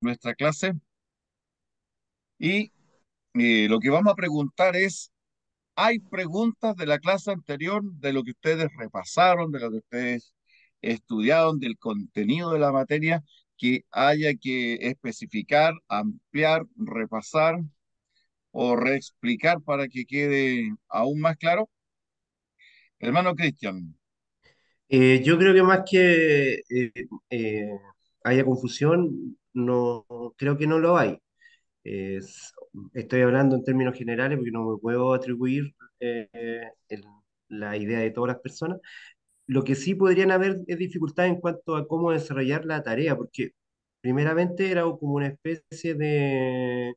nuestra clase y lo que vamos a preguntar es, ¿hay preguntas de la clase anterior, de lo que ustedes repasaron, de lo que ustedes estudiaron, del contenido de la materia, que haya que especificar, ampliar, repasar o reexplicar para que quede aún más claro? Hermano Cristian, Yo creo que más que eh, haya confusión, no creo que no lo hay. Es- Estoy hablando en términos generales porque no me puedo atribuir el- la idea de todas las personas. Lo que sí podrían haber es dificultad en cuanto a cómo desarrollar la tarea, porque primeramente era como una especie de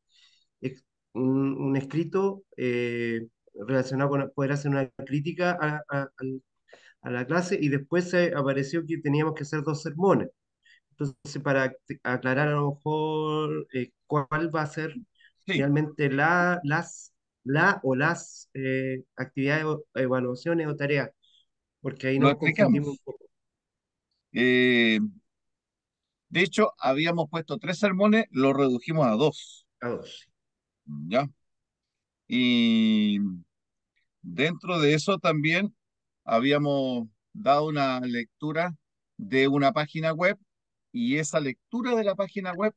un escrito relacionado con poder hacer una crítica a la clase y después se apareció que teníamos que hacer dos sermones. Entonces, para aclarar a lo mejor cuál va a ser sí, realmente la o las actividades, evaluaciones o tareas, porque ahí lo nos confundimos un explicamos. poco. Eh, de hecho, habíamos puesto tres sermones, lo redujimos a dos, A dos. ¿ya? Y dentro de eso también habíamos dado una lectura de una página web y esa lectura de la página web,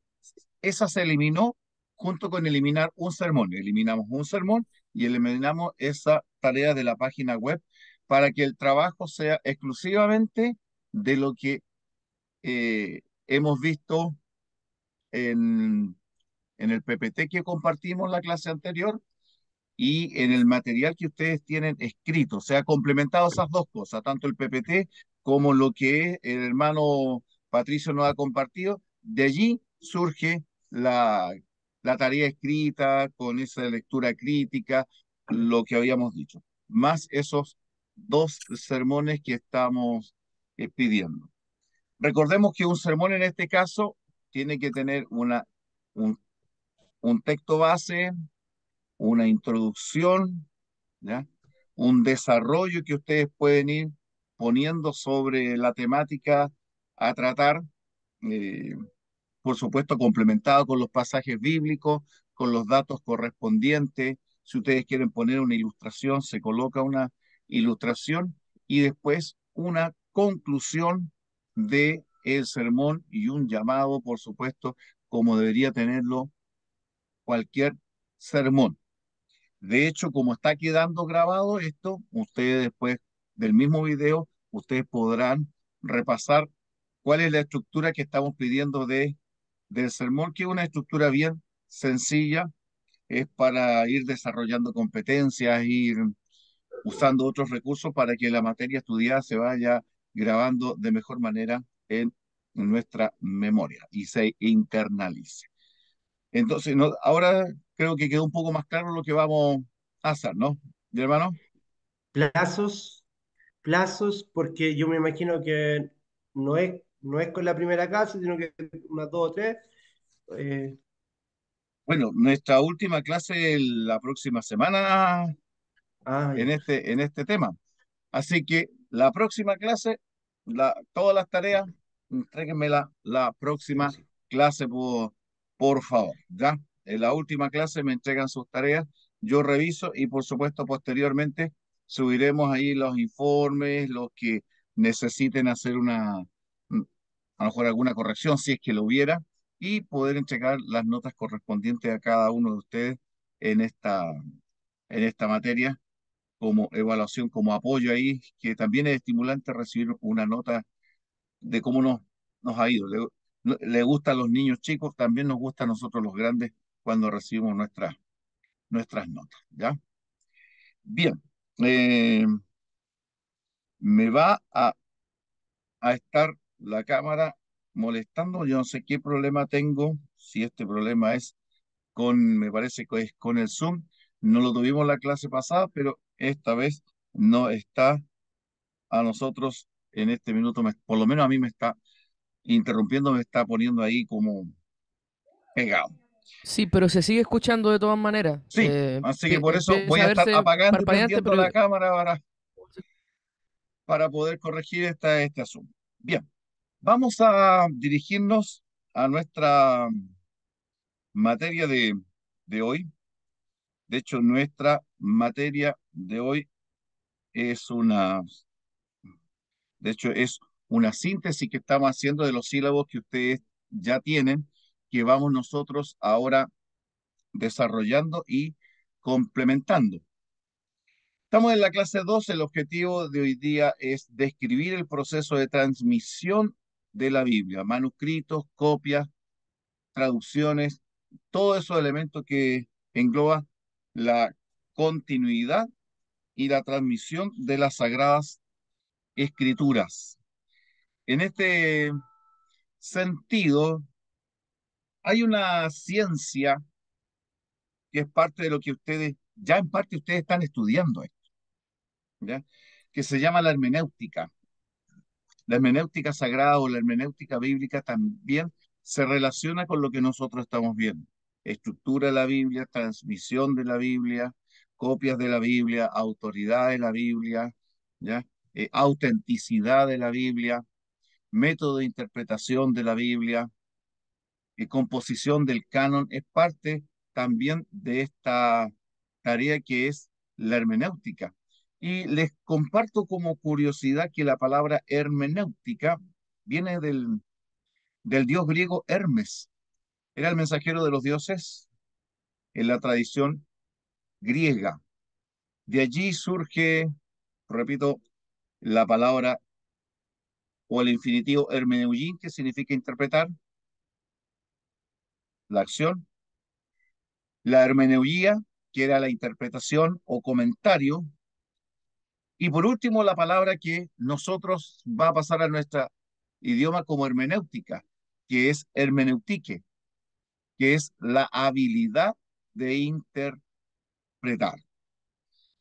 esa se eliminó junto con eliminar un sermón. Eliminamos un sermón y eliminamos esa tarea de la página web para que el trabajo sea exclusivamente de lo que hemos visto en, en el PPT que compartimos la clase anterior y en el material que ustedes tienen escrito. O sea, complementado esas dos cosas, tanto el PPT como lo que el hermano Patricio nos ha compartido. De allí surge la tarea escrita con esa lectura crítica, lo que habíamos dicho, más esos dos sermones que estamos pidiendo. Recordemos que un sermón en este caso tiene que tener un, un texto base, una introducción, ¿ya? Un desarrollo que ustedes pueden ir poniendo sobre la temática a tratar, eh, por supuesto complementado con los pasajes bíblicos, con los datos correspondientes. Si ustedes quieren poner una ilustración, se coloca una ilustración y después una conclusión de el sermón y un llamado, por supuesto, como debería tenerlo cualquier sermón. De hecho, como está quedando grabado esto, ustedes después del mismo video, ustedes podrán repasar cuál es la estructura que estamos pidiendo del sermón, que es una estructura bien sencilla, es para ir desarrollando competencias, ir usando otros recursos para que la materia estudiada se vaya grabando de mejor manera en nuestra memoria y se internalice. Entonces, no, ahora creo que quedó un poco más claro lo que vamos a hacer, ¿no? ¿Mi hermano? Plazos, plazos, porque yo me imagino que no es con la primera clase, sino que unas dos o tres. eh, Bueno, nuestra última clase la próxima semana ya, en este tema. Así que la próxima clase, todas las tareas, entréguenmela la sí o próxima sí. clase, por favor, ¿ya? En la última clase me entregan sus tareas, yo reviso y por supuesto posteriormente subiremos ahí los informes, los que necesiten hacer a lo mejor alguna corrección si es que lo hubiera, y poder entregar las notas correspondientes a cada uno de ustedes en en esta materia como evaluación, como apoyo ahí, que también es estimulante recibir una nota de cómo nos ha ido. Le gusta a los niños chicos, también nos gusta a nosotros los grandes cuando recibimos nuestras notas, ¿ya? Bien, eh, me va a estar la cámara molestando, yo no sé qué problema tengo, si este problema es me parece que es con el Zoom, no lo tuvimos la clase pasada, pero esta vez no está a nosotros en este minuto, por lo menos a mí me está interrumpiendo, me está poniendo ahí como pegado. Sí, pero se sigue escuchando de todas maneras. Sí, así que por eso voy Empieza a a estar verse apagando y parpadeante, prendiendo pero la cámara para poder corregir este asunto. Bien, vamos a dirigirnos a nuestra materia de hoy, de hecho, nuestra materia de hoy es de hecho, es una síntesis que estamos haciendo de los sílabos que ustedes ya tienen, que vamos nosotros ahora desarrollando y complementando. Estamos en la clase 2. El objetivo de hoy día es describir el proceso de transmisión de la Biblia, manuscritos, copias, traducciones, todos esos elementos que engloba la continuidad y la transmisión de las sagradas escrituras. En este sentido, hay una ciencia que es parte de lo que ustedes, ya en parte ustedes están estudiando esto, ¿ya? Que se llama la hermenéutica. La hermenéutica sagrada o la hermenéutica bíblica también se relaciona con lo que nosotros estamos viendo. Estructura de la Biblia, transmisión de la Biblia, copias de la Biblia, autoridad de la Biblia, ¿ya? Autenticidad de la Biblia, método de interpretación de la Biblia, composición del canon, es parte también de esta tarea que es la hermenéutica. Y les comparto como curiosidad que la palabra hermenéutica viene del dios griego Hermes. Era el mensajero de los dioses en la tradición griega. De allí surge, repito, la palabra o el infinitivo hermeneuín, que significa interpretar la acción, la hermeneuía, que era la interpretación o comentario, y por último la palabra que nosotros va a pasar a nuestro idioma como hermenéutica, que es hermeneutique, que es la habilidad de interpretar.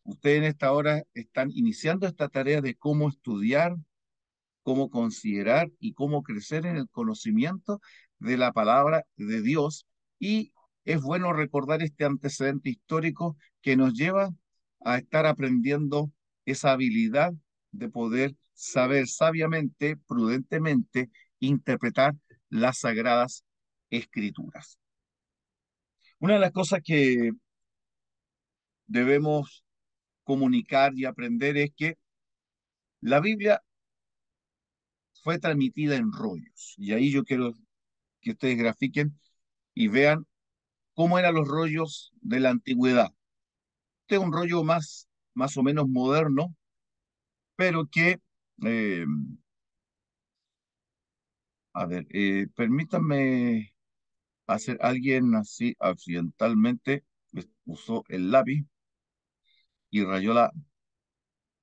Ustedes en esta hora están iniciando esta tarea de cómo estudiar, cómo considerar y cómo crecer en el conocimiento de la palabra de Dios. Y es bueno recordar este antecedente histórico que nos lleva a estar aprendiendo esa habilidad de poder saber sabiamente, prudentemente, interpretar las sagradas escrituras. Una de las cosas que debemos comunicar y aprender es que la Biblia fue transmitida en rollos. Y ahí yo quiero que ustedes grafiquen y vean cómo eran los rollos de la antigüedad. Este es un rollo más o menos moderno, pero que, eh, a ver, permítanme hacer, alguien así accidentalmente usó el lápiz y rayó la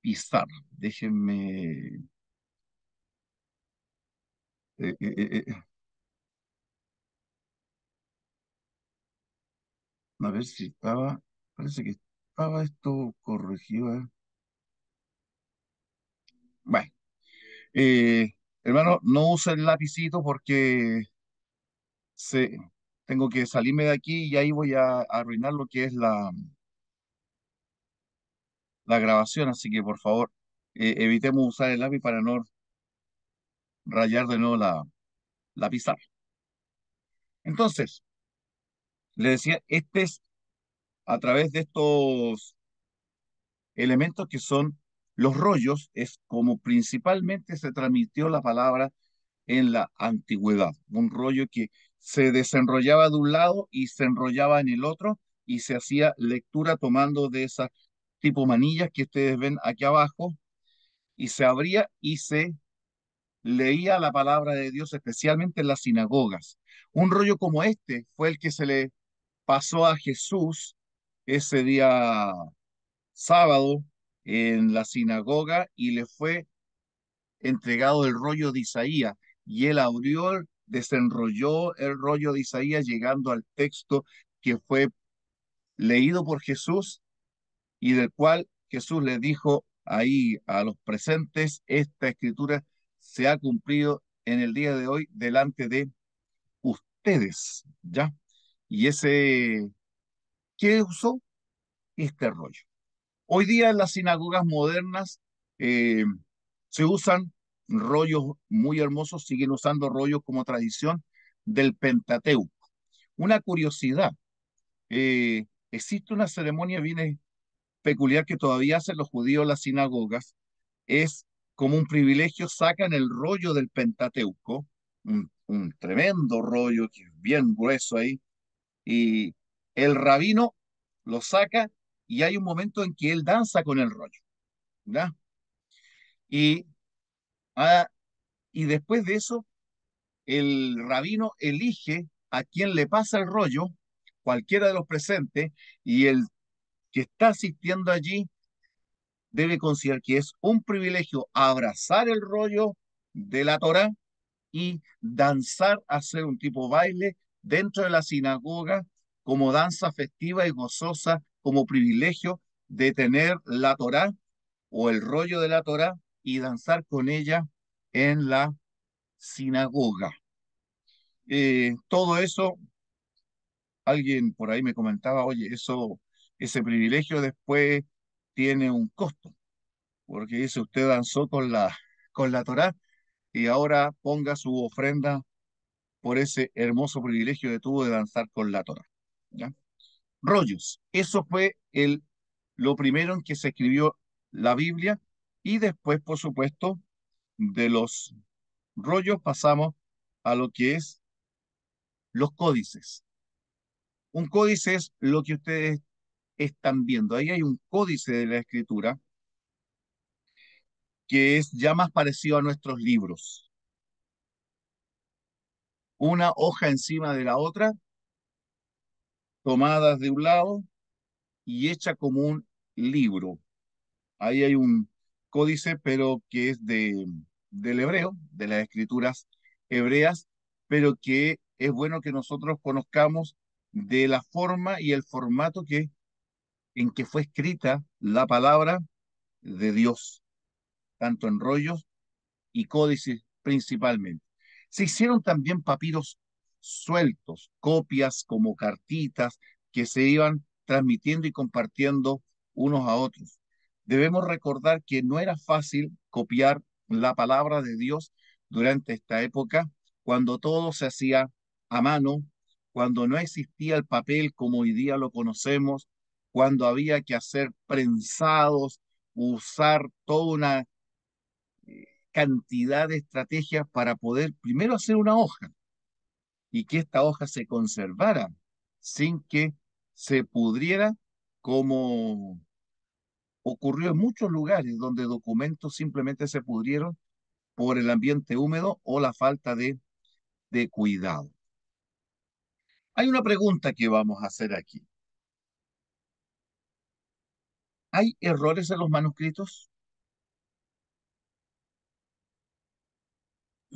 pizarra. Déjenme, eh, eh, eh, eh, a ver si estaba, parece que estaba esto corregido. Bueno, eh, hermano, no use el lapicito porque se, tengo que salirme de aquí y ahí voy a arruinar lo que es la grabación, así que por favor, evitemos usar el lápiz para no rayar de nuevo la pizarra. Entonces, le decía, este es a través de estos elementos que son los rollos, es como principalmente se transmitió la palabra en la antigüedad. Un rollo que se desenrollaba de un lado y se enrollaba en el otro y se hacía lectura tomando de esas tipo manillas que ustedes ven aquí abajo y se abría y se leía la palabra de Dios, especialmente en las sinagogas. Un rollo como este fue el que se le pasó a Jesús ese día sábado en la sinagoga y le fue entregado el rollo de Isaías y él abrió, desenrolló el rollo de Isaías llegando al texto que fue leído por Jesús y del cual Jesús le dijo ahí a los presentes, esta escritura se ha cumplido en el día de hoy delante de ustedes, ¿ya? Y ese, ¿qué usó? Este rollo. Hoy día en las sinagogas modernas eh, se usan rollos muy hermosos, siguen usando rollos como tradición del Pentateuco. Una curiosidad, existe una ceremonia bien peculiar que todavía hacen los judíos en las sinagogas, es como un privilegio, sacan el rollo del Pentateuco, un tremendo rollo que es bien grueso ahí, y el rabino lo saca y hay un momento en que él danza con el rollo, ¿ya? Y, ah, y después de eso, el rabino elige a quien le pasa el rollo, cualquiera de los presentes, y el que está asistiendo allí debe considerar que es un privilegio abrazar el rollo de la Torá y danzar, hacer un tipo baile dentro de la sinagoga como danza festiva y gozosa, como privilegio de tener la Torá o el rollo de la Torá y danzar con ella en la sinagoga. Todo eso, alguien por ahí me comentaba, oye, ese privilegio después tiene un costo, porque dice usted danzó con la Torá y ahora ponga su ofrenda por ese hermoso privilegio que tuvo de danzar con la Torá. ¿Ya? Rollos, eso fue lo primero en que se escribió la Biblia y después, por supuesto, de los rollos pasamos a lo que es los códices. Un códice es lo que ustedes están viendo. Ahí hay un códice de la escritura que es ya más parecido a nuestros libros. Una hoja encima de la otra, tomadas de un lado y hecha como un libro. Ahí hay un códice, pero que es del hebreo, de las escrituras hebreas, pero que es bueno que nosotros conozcamos de la forma y el formato en que fue escrita la palabra de Dios, tanto en rollos y códices principalmente. Se hicieron también papiros sueltos, copias como cartitas que se iban transmitiendo y compartiendo unos a otros. Debemos recordar que no era fácil copiar la palabra de Dios durante esta época, cuando todo se hacía a mano, cuando no existía el papel como hoy día lo conocemos, cuando había que hacer prensados, usar toda una cantidad de estrategias para poder primero hacer una hoja y que esta hoja se conservara sin que se pudriera, como ocurrió en muchos lugares donde documentos simplemente se pudrieron por el ambiente húmedo o la falta de cuidado. Hay una pregunta que vamos a hacer aquí. ¿Hay errores en los manuscritos?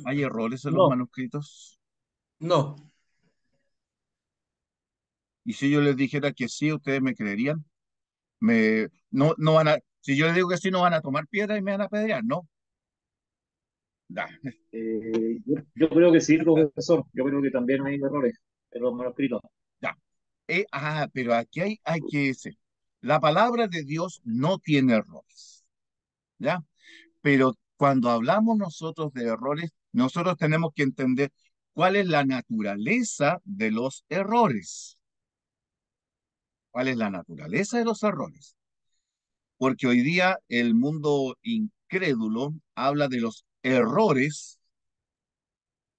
¿Hay errores en los No, manuscritos? no. Y si yo les dijera que sí, ¿ustedes me creerían? No van a, si yo les digo que sí, no van a tomar piedra y me van a apedrear, ¿no? Da, Yo creo que sí, profesor. Yo creo que también hay errores en los manuscritos. da. Pero aquí hay que decir, la palabra de Dios no tiene errores, ¿ya? Pero cuando hablamos nosotros de errores, nosotros tenemos que entender cuál es la naturaleza de los errores. ¿Cuál es la naturaleza de los errores? Porque hoy día el mundo incrédulo habla de los errores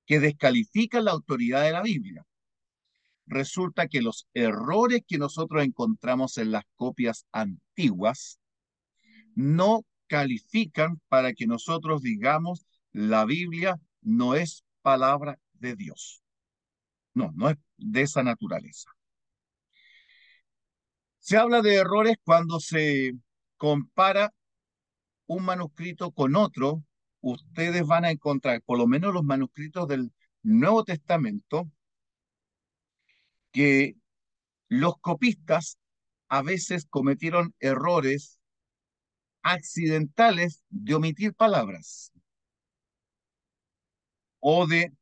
que descalifican la autoridad de la Biblia. Resulta que los errores que nosotros encontramos en las copias antiguas no califican para que nosotros digamos la Biblia no es palabra de Dios. No, no es de esa naturaleza. Se habla de errores cuando se compara un manuscrito con otro. Ustedes van a encontrar, por lo menos los manuscritos del Nuevo Testamento, que los copistas a veces cometieron errores accidentales de omitir palabras o de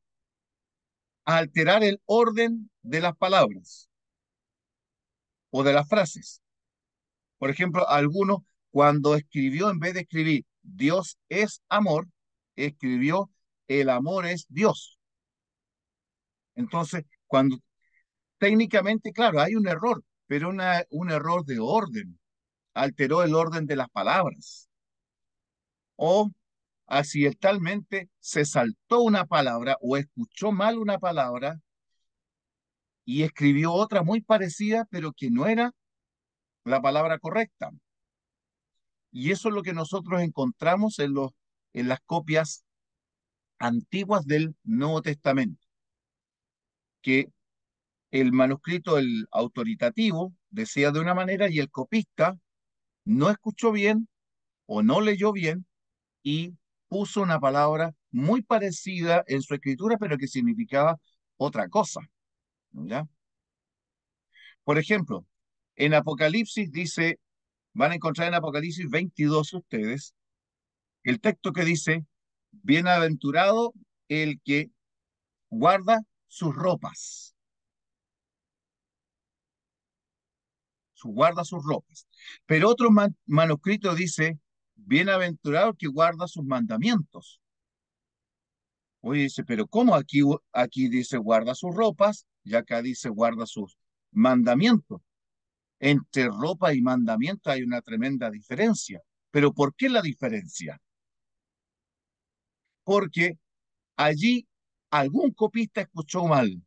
alterar el orden de las palabras o de las frases. Por ejemplo, alguno cuando escribió, en vez de escribir Dios es amor, escribió el amor es Dios. Entonces, cuando técnicamente, claro, hay un error, pero un error de orden. Alteró el orden de las palabras. O accidentalmente se saltó una palabra o escuchó mal una palabra y escribió otra muy parecida, pero que no era la palabra correcta. Y eso es lo que nosotros encontramos en las copias antiguas del Nuevo Testamento, que el manuscrito, el autoritativo, decía de una manera y el copista no escuchó bien o no leyó bien y puso una palabra muy parecida en su escritura, pero que significaba otra cosa, ¿ya? Por ejemplo, en Apocalipsis dice, van a encontrar en Apocalipsis 22 ustedes, el texto que dice, bienaventurado el que guarda sus ropas, guarda sus ropas. Pero otro manuscrito dice, bienaventurado el que guarda sus mandamientos. Oye, dice, pero ¿cómo aquí dice guarda sus ropas y acá dice guarda sus mandamientos? Entre ropa y mandamiento hay una tremenda diferencia. ¿Pero por qué la diferencia? Porque allí algún copista escuchó mal,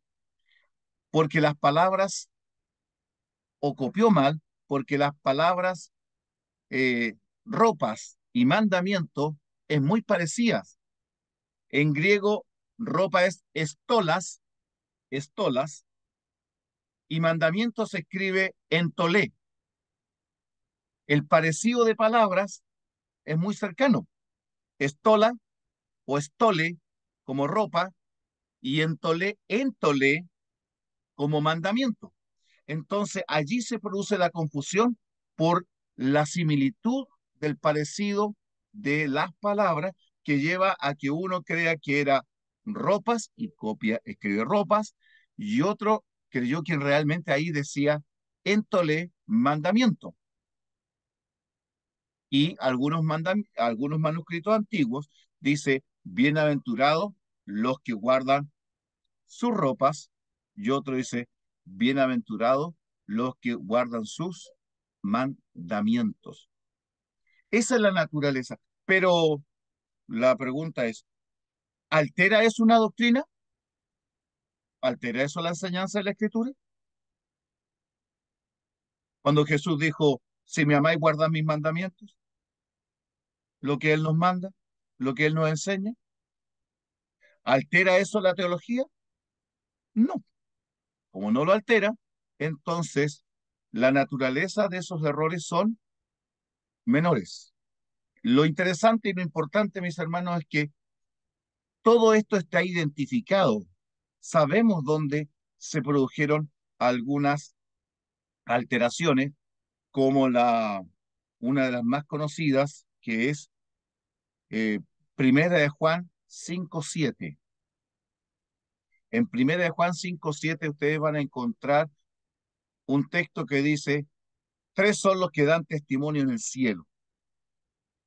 porque las palabras, o copió mal, porque las palabras ropas y mandamiento es muy parecidas. En griego, ropa es estolas, y mandamiento se escribe entolé. El parecido de palabras es muy cercano. Estola o estole como ropa y entolé como mandamiento. Entonces allí se produce la confusión por la similitud del parecido de las palabras que lleva a que uno crea que era ropas y copia, escribe ropas, y otro creyó que realmente ahí decía entolé mandamiento. Y algunos manuscritos antiguos dice bienaventurados los que guardan sus ropas, y otro dice, bienaventurados los que guardan sus mandamientos. Esa es la naturaleza. Pero la pregunta es, ¿altera eso una doctrina? ¿Altera eso la enseñanza de la Escritura? Cuando Jesús dijo, si me amáis, guardad mis mandamientos, lo que Él nos manda, lo que Él nos enseña, ¿altera eso la teología? No. Como no lo altera, entonces la naturaleza de esos errores son menores. Lo interesante y lo importante, mis hermanos, es que todo esto está identificado. Sabemos dónde se produjeron algunas alteraciones, como una de las más conocidas, que es eh, Primera de Juan 5:7. En Primera de Juan 5:7 ustedes van a encontrar un texto que dice, tres son los que dan testimonio en el cielo,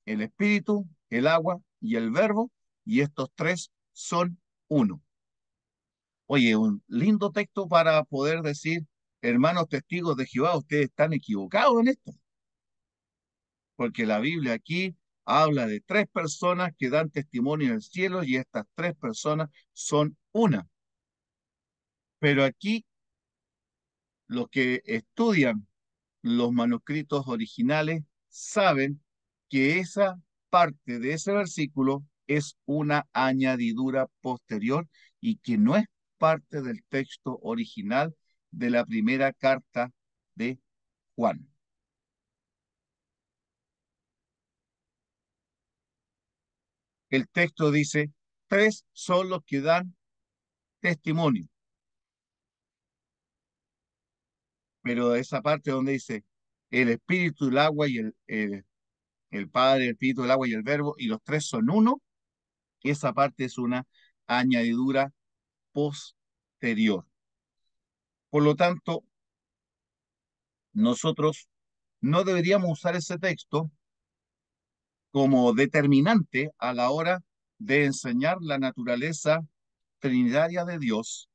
el Espíritu, el agua y el Verbo, y estos tres son uno. Oye, un lindo texto para poder decir, hermanos testigos de Jehová, ustedes están equivocados en esto, porque la Biblia aquí habla de tres personas que dan testimonio en el cielo y estas tres personas son una. Pero aquí los que estudian los manuscritos originales saben que esa parte de ese versículo es una añadidura posterior y que no es parte del texto original de la primera carta de Juan. El texto dice, tres son los que dan testimonio, pero esa parte donde dice el espíritu, el agua y el Padre, el Espíritu, el agua y el Verbo, y los tres son uno, esa parte es una añadidura posterior. Por lo tanto, nosotros no deberíamos usar ese texto como determinante a la hora de enseñar la naturaleza trinitaria de Dios,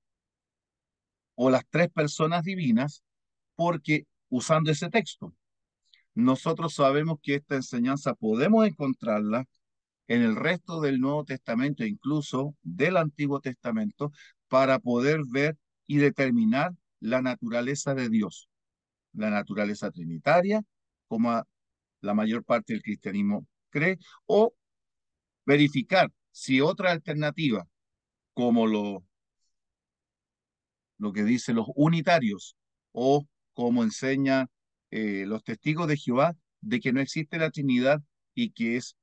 o las tres personas divinas, porque usando ese texto, nosotros sabemos que esta enseñanza podemos encontrarla en el resto del Nuevo Testamento, incluso del Antiguo Testamento, para poder ver y determinar la naturaleza de Dios, la naturaleza trinitaria, como la mayor parte del cristianismo cree, o verificar si otra alternativa, como lo que dicen los unitarios, o como enseñan los testigos de Jehová, de que no existe la Trinidad y que es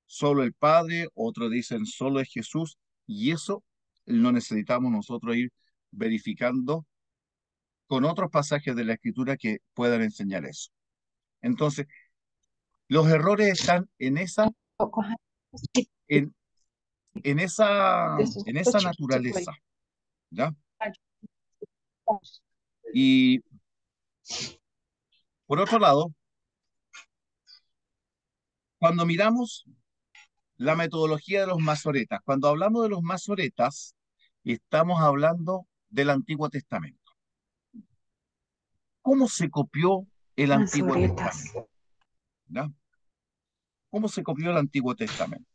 solo el Padre, otros dicen solo es Jesús, y eso no necesitamos nosotros ir verificando con otros pasajes de la Escritura que puedan enseñar eso. Entonces, los errores están en, en esa naturaleza, ¿ya? Y por otro lado, cuando miramos la metodología de los masoretas, cuando hablamos de los masoretas, estamos hablando del Antiguo Testamento. ¿Cómo se copió el Antiguo Testamento? ¿Ya? ¿Cómo se copió el Antiguo Testamento?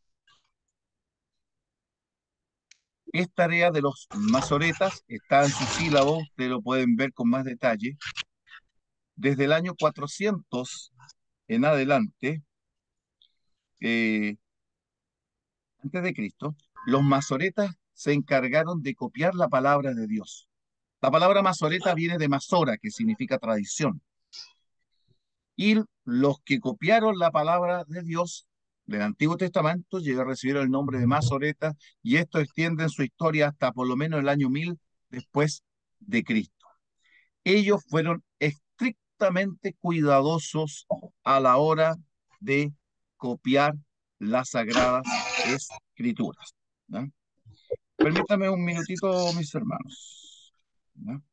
Es tarea de los masoretas, está en su sílabo, ustedes lo pueden ver con más detalle. Desde el año 400 en adelante, eh, antes de Cristo, los masoretas se encargaron de copiar la palabra de Dios. La palabra masoreta viene de masora, que significa tradición. Y los que copiaron la palabra de Dios del Antiguo Testamento llegaron a recibir el nombre de masoreta, y esto extiende su historia hasta por lo menos el año 1000 después de Cristo. Ellos fueron estrictamente cuidadosos a la hora de copiar las sagradas escrituras, ¿no? Permítame un minutito, mis hermanos, ¿no?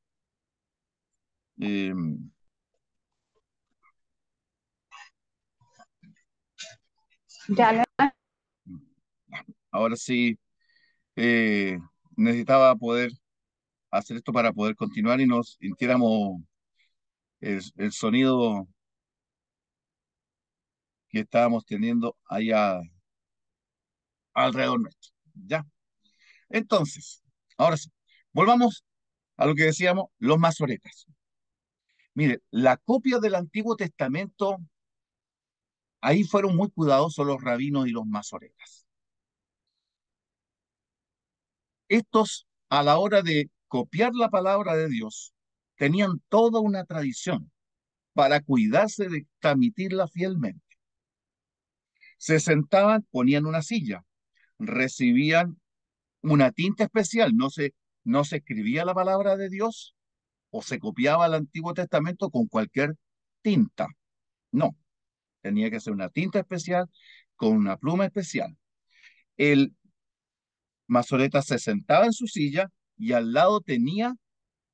Eh, ahora sí, eh, necesitaba poder hacer esto para poder continuar y nos sintiéramos el sonido que estábamos teniendo allá alrededor nuestro. ¿Ya? Entonces, ahora sí, volvamos a lo que decíamos, los masoretas. Mire, la copia del Antiguo Testamento, ahí fueron muy cuidadosos los rabinos y los masoretas. Estos, a la hora de copiar la palabra de Dios, tenían toda una tradición para cuidarse de transmitirla fielmente. Se sentaban, ponían una silla, recibían una tinta especial, no se escribía la palabra de Dios o se copiaba el Antiguo Testamento con cualquier tinta. No, tenía que ser una tinta especial con una pluma especial. El mazoreta se sentaba en su silla y al lado tenía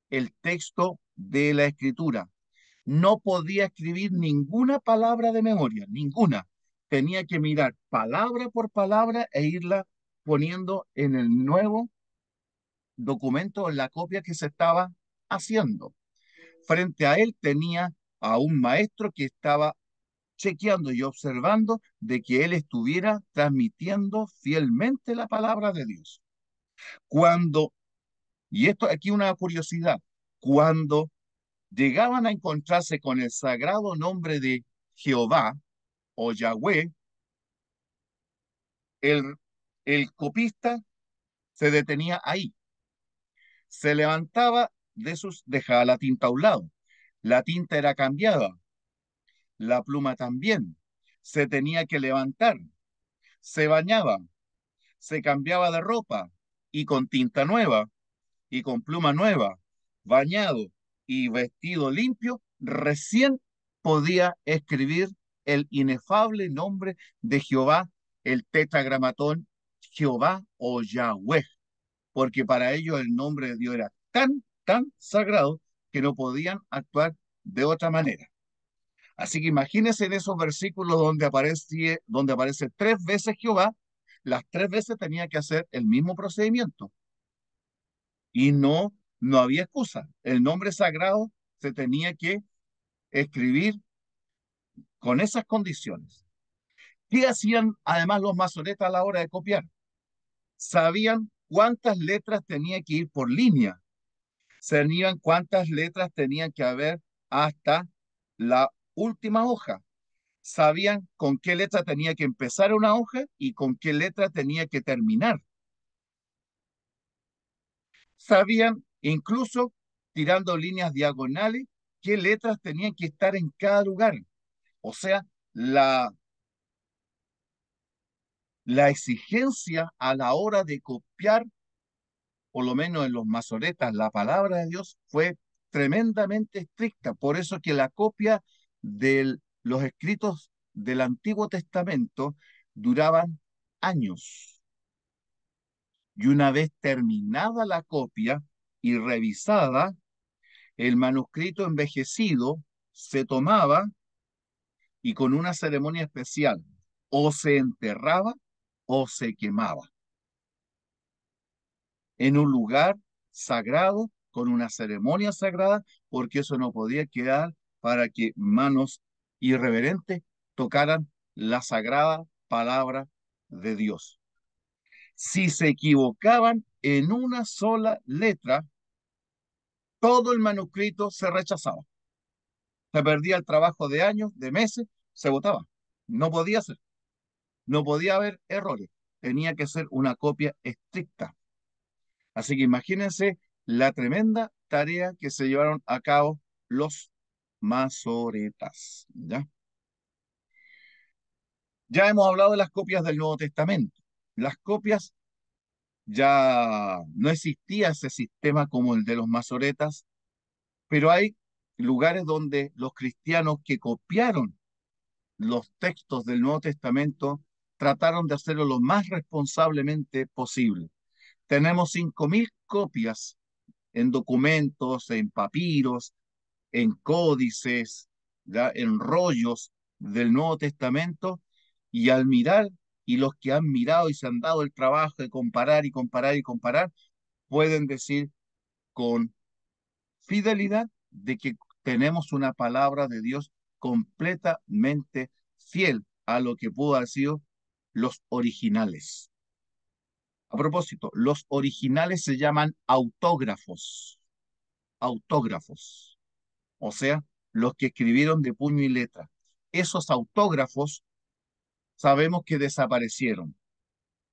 el texto de la escritura. No podía escribir ninguna palabra de memoria, ninguna. Tenía que mirar palabra por palabra e irla poniendo en el nuevo documento, en la copia que se estaba haciendo. Frente a él tenía a un maestro que estaba chequeando y observando de que él estuviera transmitiendo fielmente la palabra de Dios. Cuando, y esto aquí una curiosidad, cuando llegaban a encontrarse con el sagrado nombre de Jehová o Yahweh, el, el copista se detenía ahí, se levantaba dejaba la tinta a un lado, la tinta era cambiada, la pluma también, se tenía que levantar, se bañaba, se cambiaba de ropa y con tinta nueva y con pluma nueva, bañado y vestido limpio, recién podía escribir el inefable nombre de Jehová, el tetragramatón Jehová o Yahweh, porque para ellos el nombre de Dios era tan sagrado que no podían actuar de otra manera. Así que imagínense en esos versículos donde aparece tres veces Jehová, las tres veces tenía que hacer el mismo procedimiento y no No había excusa. El nombre sagrado se tenía que escribir con esas condiciones. ¿Qué hacían además los masoretas a la hora de copiar? Sabían cuántas letras tenía que ir por línea, sabían cuántas letras tenían que haber hasta la última hoja, sabían con qué letra tenía que empezar una hoja y con qué letra tenía que terminar. Sabían incluso, tirando líneas diagonales, qué letras tenían que estar en cada lugar. O sea, la exigencia a la hora de copiar, por lo menos en los masoretas, la palabra de Dios fue tremendamente estricta. Por eso que la copia de los escritos del Antiguo Testamento duraban años. Y una vez terminada la copia y revisada, el manuscrito envejecido se tomaba y con una ceremonia especial o se enterraba o se quemaba en un lugar sagrado, con una ceremonia sagrada, porque eso no podía quedar para que manos irreverentes tocaran la sagrada palabra de Dios. Si se equivocaban en una sola letra, todo el manuscrito se rechazaba. Se perdía el trabajo de años, de meses, se votaba. No podía ser, no podía haber errores. Tenía que ser una copia estricta. Así que imagínense la tremenda tarea que se llevaron a cabo los masoretas. ¿Ya? Ya hemos hablado de las copias del Nuevo Testamento. Las copias ya no existía ese sistema como el de los masoretas, pero hay lugares donde los cristianos que copiaron los textos del Nuevo Testamento trataron de hacerlo lo más responsablemente posible. Tenemos 5.000 copias en documentos, en papiros, en códices, ¿ya? En rollos del Nuevo Testamento, y al mirar, y los que han mirado y se han dado el trabajo de comparar y comparar y comparar, pueden decir con fidelidad de que tenemos una palabra de Dios completamente fiel a lo que pudo haber sido los originales. A propósito, los originales se llaman autógrafos, autógrafos, o sea, los que escribieron de puño y letra. Esos autógrafos sabemos que desaparecieron,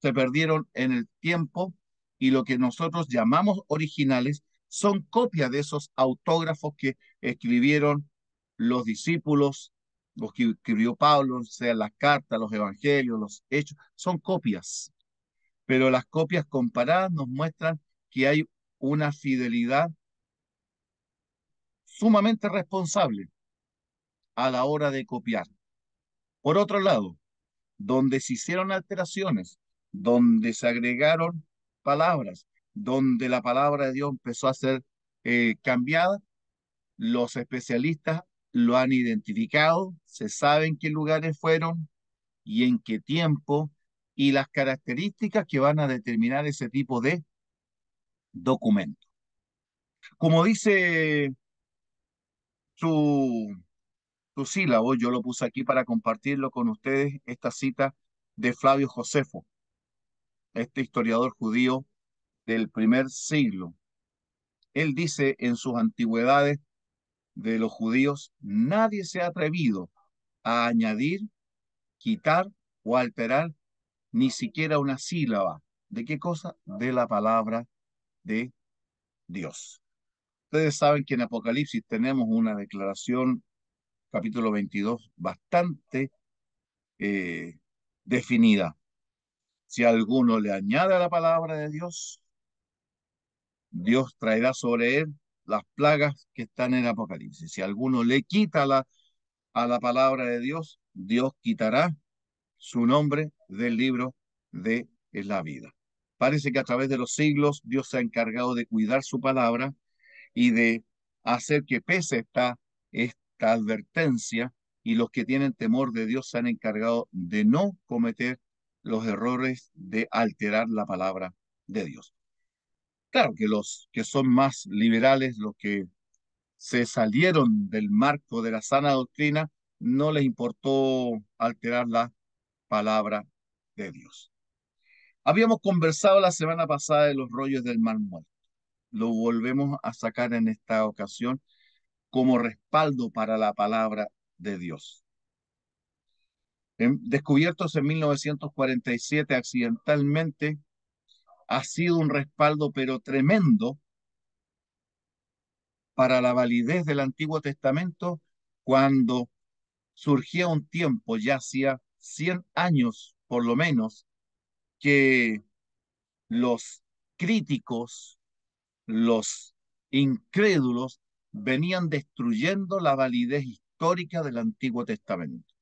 se perdieron en el tiempo, y lo que nosotros llamamos originales son copias de esos autógrafos que escribieron los discípulos, los que escribió Pablo, sean las cartas, los evangelios, los hechos, son copias. Pero las copias comparadas nos muestran que hay una fidelidad sumamente responsable a la hora de copiar. Por otro lado, donde se hicieron alteraciones, donde se agregaron palabras, donde la palabra de Dios empezó a ser cambiada, los especialistas lo han identificado, se sabe en qué lugares fueron y en qué tiempo, y las características que van a determinar ese tipo de documento. Como dice su, su sílabo, yo lo puse aquí para compartirlo con ustedes, esta cita de Flavio Josefo, este historiador judío del primer siglo. Él dice en sus antigüedades de los judíos: nadie se ha atrevido a añadir, quitar o alterar ni siquiera una sílaba. ¿De qué cosa? De la palabra de Dios. Ustedes saben que en Apocalipsis tenemos una declaración, capítulo 22, bastante eh, definida. Si alguno le añade a la palabra de Dios, Dios traerá sobre él las plagas que están en Apocalipsis. Si alguno le quita a la palabra de Dios, Dios quitará su nombre del libro de la vida. Parece que a través de los siglos Dios se ha encargado de cuidar su palabra y de hacer que pese esta advertencia, y los que tienen temor de Dios se han encargado de no cometer los errores de alterar la palabra de Dios. Claro que los que son más liberales, los que se salieron del marco de la sana doctrina, no les importó alterar la palabra de Dios. Habíamos conversado la semana pasada de los rollos del Mar Muerto. Lo volvemos a sacar en esta ocasión como respaldo para la palabra de Dios. Descubiertos en 1947 accidentalmente, ha sido un respaldo pero tremendo para la validez del Antiguo Testamento cuando surgía un tiempo, ya hacía 100 años por lo menos, que los críticos, los incrédulos, venían destruyendo la validez histórica del Antiguo Testamento,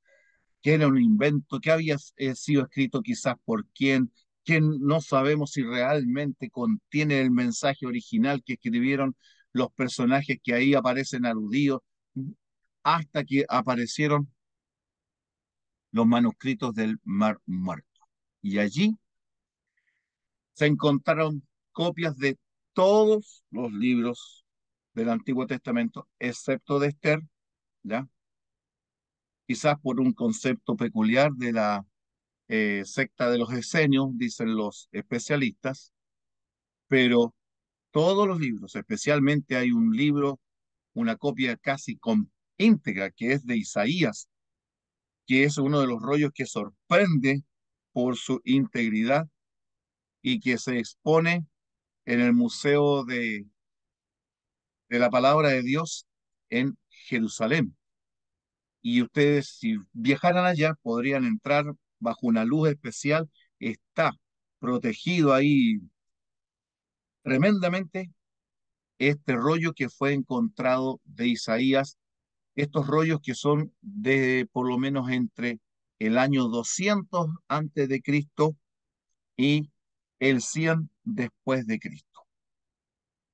que era un invento, que había sido escrito quizás por quién, que no sabemos si realmente contiene el mensaje original que escribieron los personajes que ahí aparecen aludidos, hasta que aparecieron los manuscritos del Mar Muerto. Y allí se encontraron copias de todos los libros del Antiguo Testamento, excepto de Esther, ¿ya? Quizás por un concepto peculiar de la secta de los esenios, dicen los especialistas, pero todos los libros, especialmente hay un libro, una copia casi íntegra, que es de Isaías, que es uno de los rollos que sorprende por su integridad y que se expone en el Museo de la Palabra de Dios en Jerusalén. Y ustedes, si viajaran allá, podrían entrar bajo una luz especial. Está protegido ahí tremendamente este rollo que fue encontrado de Isaías, estos rollos que son de por lo menos entre el año 200 antes de Cristo y el 100 después de Cristo,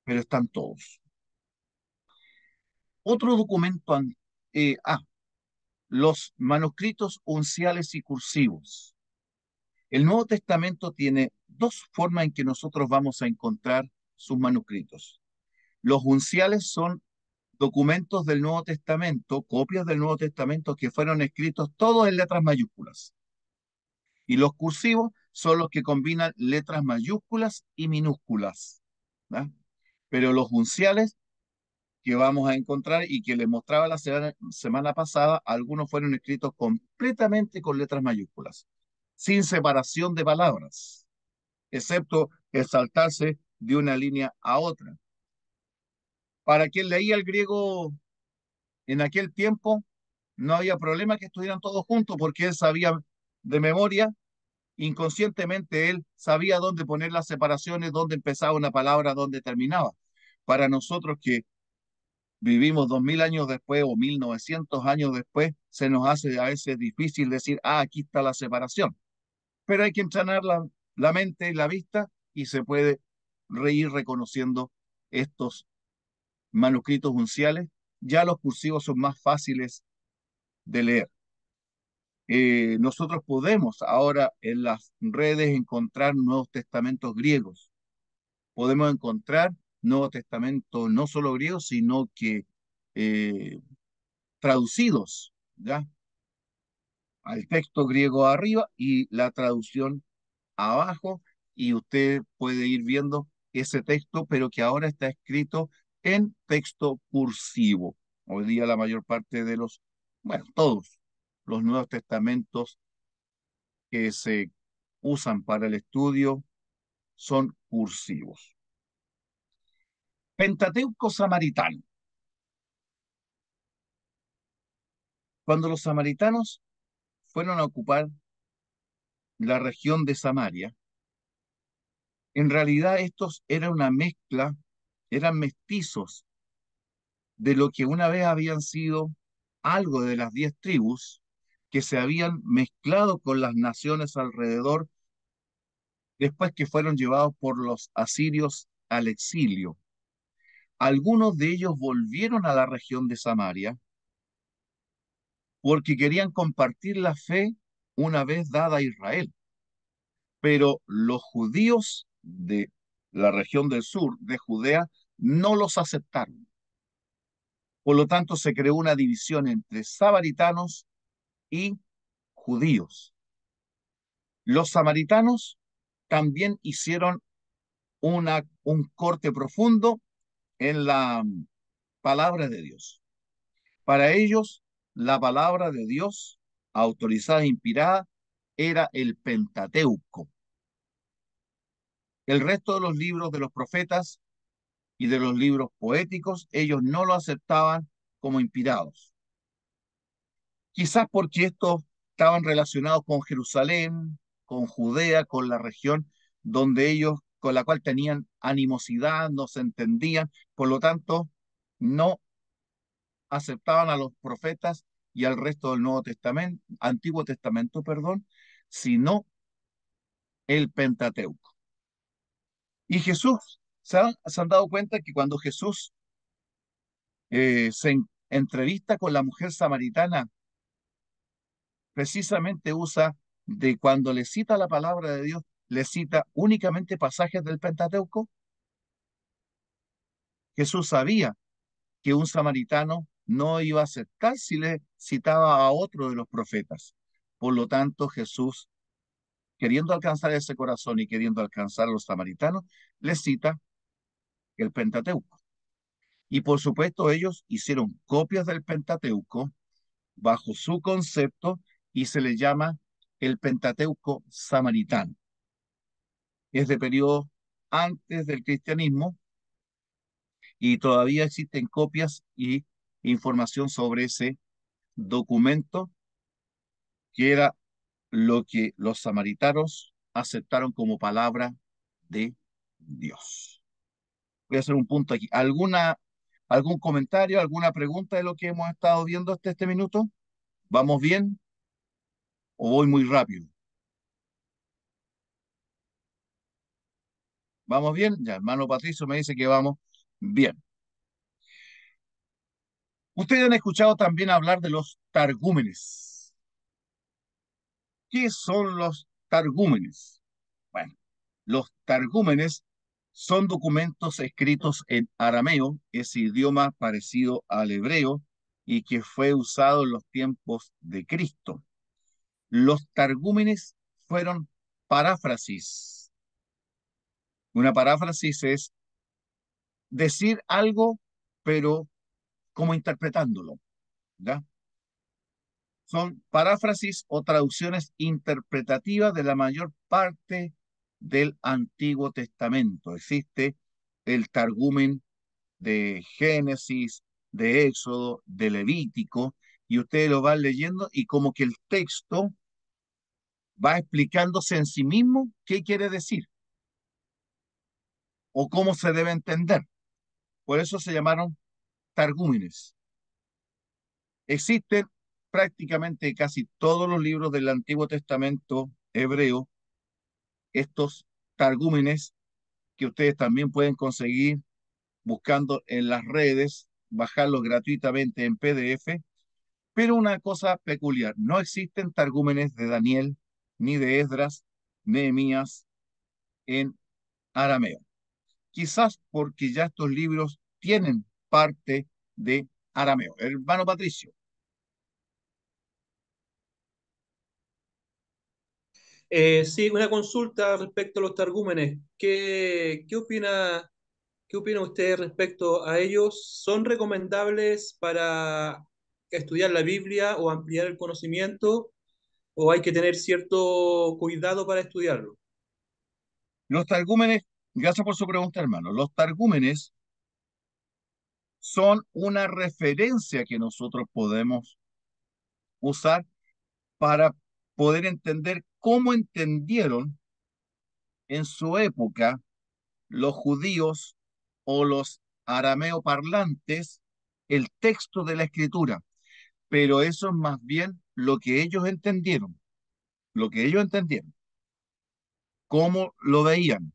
pero están todos. Otro documento, los manuscritos unciales y cursivos. El Nuevo Testamento tiene dos formas en que nosotros vamos a encontrar sus manuscritos. Los unciales son documentos del Nuevo Testamento, copias del Nuevo Testamento que fueron escritos todos en letras mayúsculas. Y los cursivos son los que combinan letras mayúsculas y minúsculas, ¿verdad? Pero los unciales que vamos a encontrar y que les mostraba la semana pasada, algunos fueron escritos completamente con letras mayúsculas, sin separación de palabras, excepto el saltarse de una línea a otra. Para quien leía el griego en aquel tiempo, no había problema que estuvieran todos juntos porque él sabía de memoria, inconscientemente él sabía dónde poner las separaciones, dónde empezaba una palabra, dónde terminaba. Para nosotros que vivimos 2000 años después o 1900 años después, se nos hace a veces difícil decir, aquí está la separación. Pero hay que entrenar la mente y la vista y se puede ir reconociendo estos manuscritos unciales. Ya los cursivos son más fáciles de leer. Nosotros podemos ahora en las redes encontrar nuevos testamentos griegos. Podemos encontrar nuevos testamentos no solo griegos, sino que eh, traducidos, ¿ya? Al texto griego arriba y la traducción abajo, y usted puede ir viendo ese texto, pero que ahora está escrito en texto cursivo. Hoy día la mayor parte de bueno, todos los Nuevos Testamentos que se usan para el estudio son cursivos. Pentateuco samaritano. Cuando los samaritanos fueron a ocupar la región de Samaria, en realidad estos eran una mezcla, eran mestizos de lo que una vez habían sido algo de las 10 tribus que se habían mezclado con las naciones alrededor después que fueron llevados por los asirios al exilio. Algunos de ellos volvieron a la región de Samaria porque querían compartir la fe una vez dada a Israel. Pero los judíos de la región del sur de Judea, no los aceptaron. Por lo tanto, se creó una división entre samaritanos y judíos. Los samaritanos también hicieron un corte profundo en la palabra de Dios. Para ellos, la palabra de Dios, autorizada e inspirada, era el Pentateuco. El resto de los libros de los profetas y de los libros poéticos, ellos no lo aceptaban como inspirados. Quizás porque estos estaban relacionados con Jerusalén, con Judea, con la región donde ellos, con la cual tenían animosidad, no se entendían, por lo tanto, no aceptaban a los profetas y al resto del Nuevo Testamento, Antiguo Testamento, perdón, sino el Pentateuco. Y Jesús, se han dado cuenta que cuando Jesús entrevista con la mujer samaritana, precisamente usa de cuando le cita la palabra de Dios, le cita únicamente pasajes del Pentateuco. Jesús sabía que un samaritano no iba a aceptar si le citaba a otro de los profetas. Por lo tanto, Jesús, queriendo alcanzar ese corazón y queriendo alcanzar a los samaritanos, les cita el Pentateuco. Y por supuesto, ellos hicieron copias del Pentateuco bajo su concepto y se le llama el Pentateuco samaritano. Es de periodo antes del cristianismo y todavía existen copias y información sobre ese documento que era lo que los samaritanos aceptaron como palabra de Dios. Voy a hacer un punto aquí. ¿Algún comentario, alguna pregunta de lo que hemos estado viendo hasta este minuto? ¿Vamos bien o voy muy rápido? ¿Vamos bien? Ya, hermano Patricio me dice que vamos bien. Ustedes han escuchado también hablar de los targúmenes. ¿Qué son los targúmenes? Bueno, los targúmenes son documentos escritos en arameo, ese idioma parecido al hebreo y que fue usado en los tiempos de Cristo. Los targúmenes fueron paráfrasis. Una paráfrasis es decir algo, pero como interpretándolo, ¿ya? Son paráfrasis o traducciones interpretativas de la mayor parte del Antiguo Testamento. Existe el Targumen de Génesis, de Éxodo, de Levítico, y ustedes lo van leyendo y como que el texto va explicándose en sí mismo qué quiere decir o cómo se debe entender. Por eso se llamaron Targúmenes. Existen prácticamente casi todos los libros del Antiguo Testamento hebreo, estos targúmenes que ustedes también pueden conseguir buscando en las redes, bajarlos gratuitamente en PDF, pero una cosa peculiar, no existen targúmenes de Daniel, ni de Esdras, Nehemías en arameo. Quizás porque ya estos libros tienen parte de arameo. Hermano Patricio. Sí, una consulta respecto a los targúmenes. ¿Qué opina usted respecto a ellos? ¿Son recomendables para estudiar la Biblia o ampliar el conocimiento? ¿O hay que tener cierto cuidado para estudiarlo? Los targúmenes, gracias por su pregunta, hermano. Los targúmenes son una referencia que nosotros podemos usar para poder entender cómo entendieron en su época los judíos o los arameo parlantes el texto de la escritura. Pero eso es más bien lo que ellos entendieron, cómo lo veían.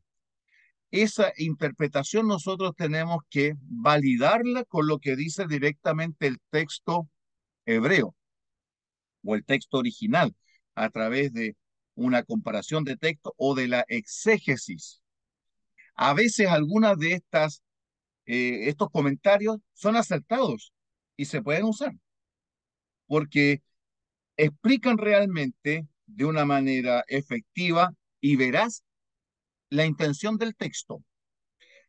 Esa interpretación nosotros tenemos que validarla con lo que dice directamente el texto hebreo o el texto original a través de una comparación de texto o de la exégesis. A veces algunas de estos comentarios son acertados y se pueden usar porque explican realmente de una manera efectiva y veraz la intención del texto,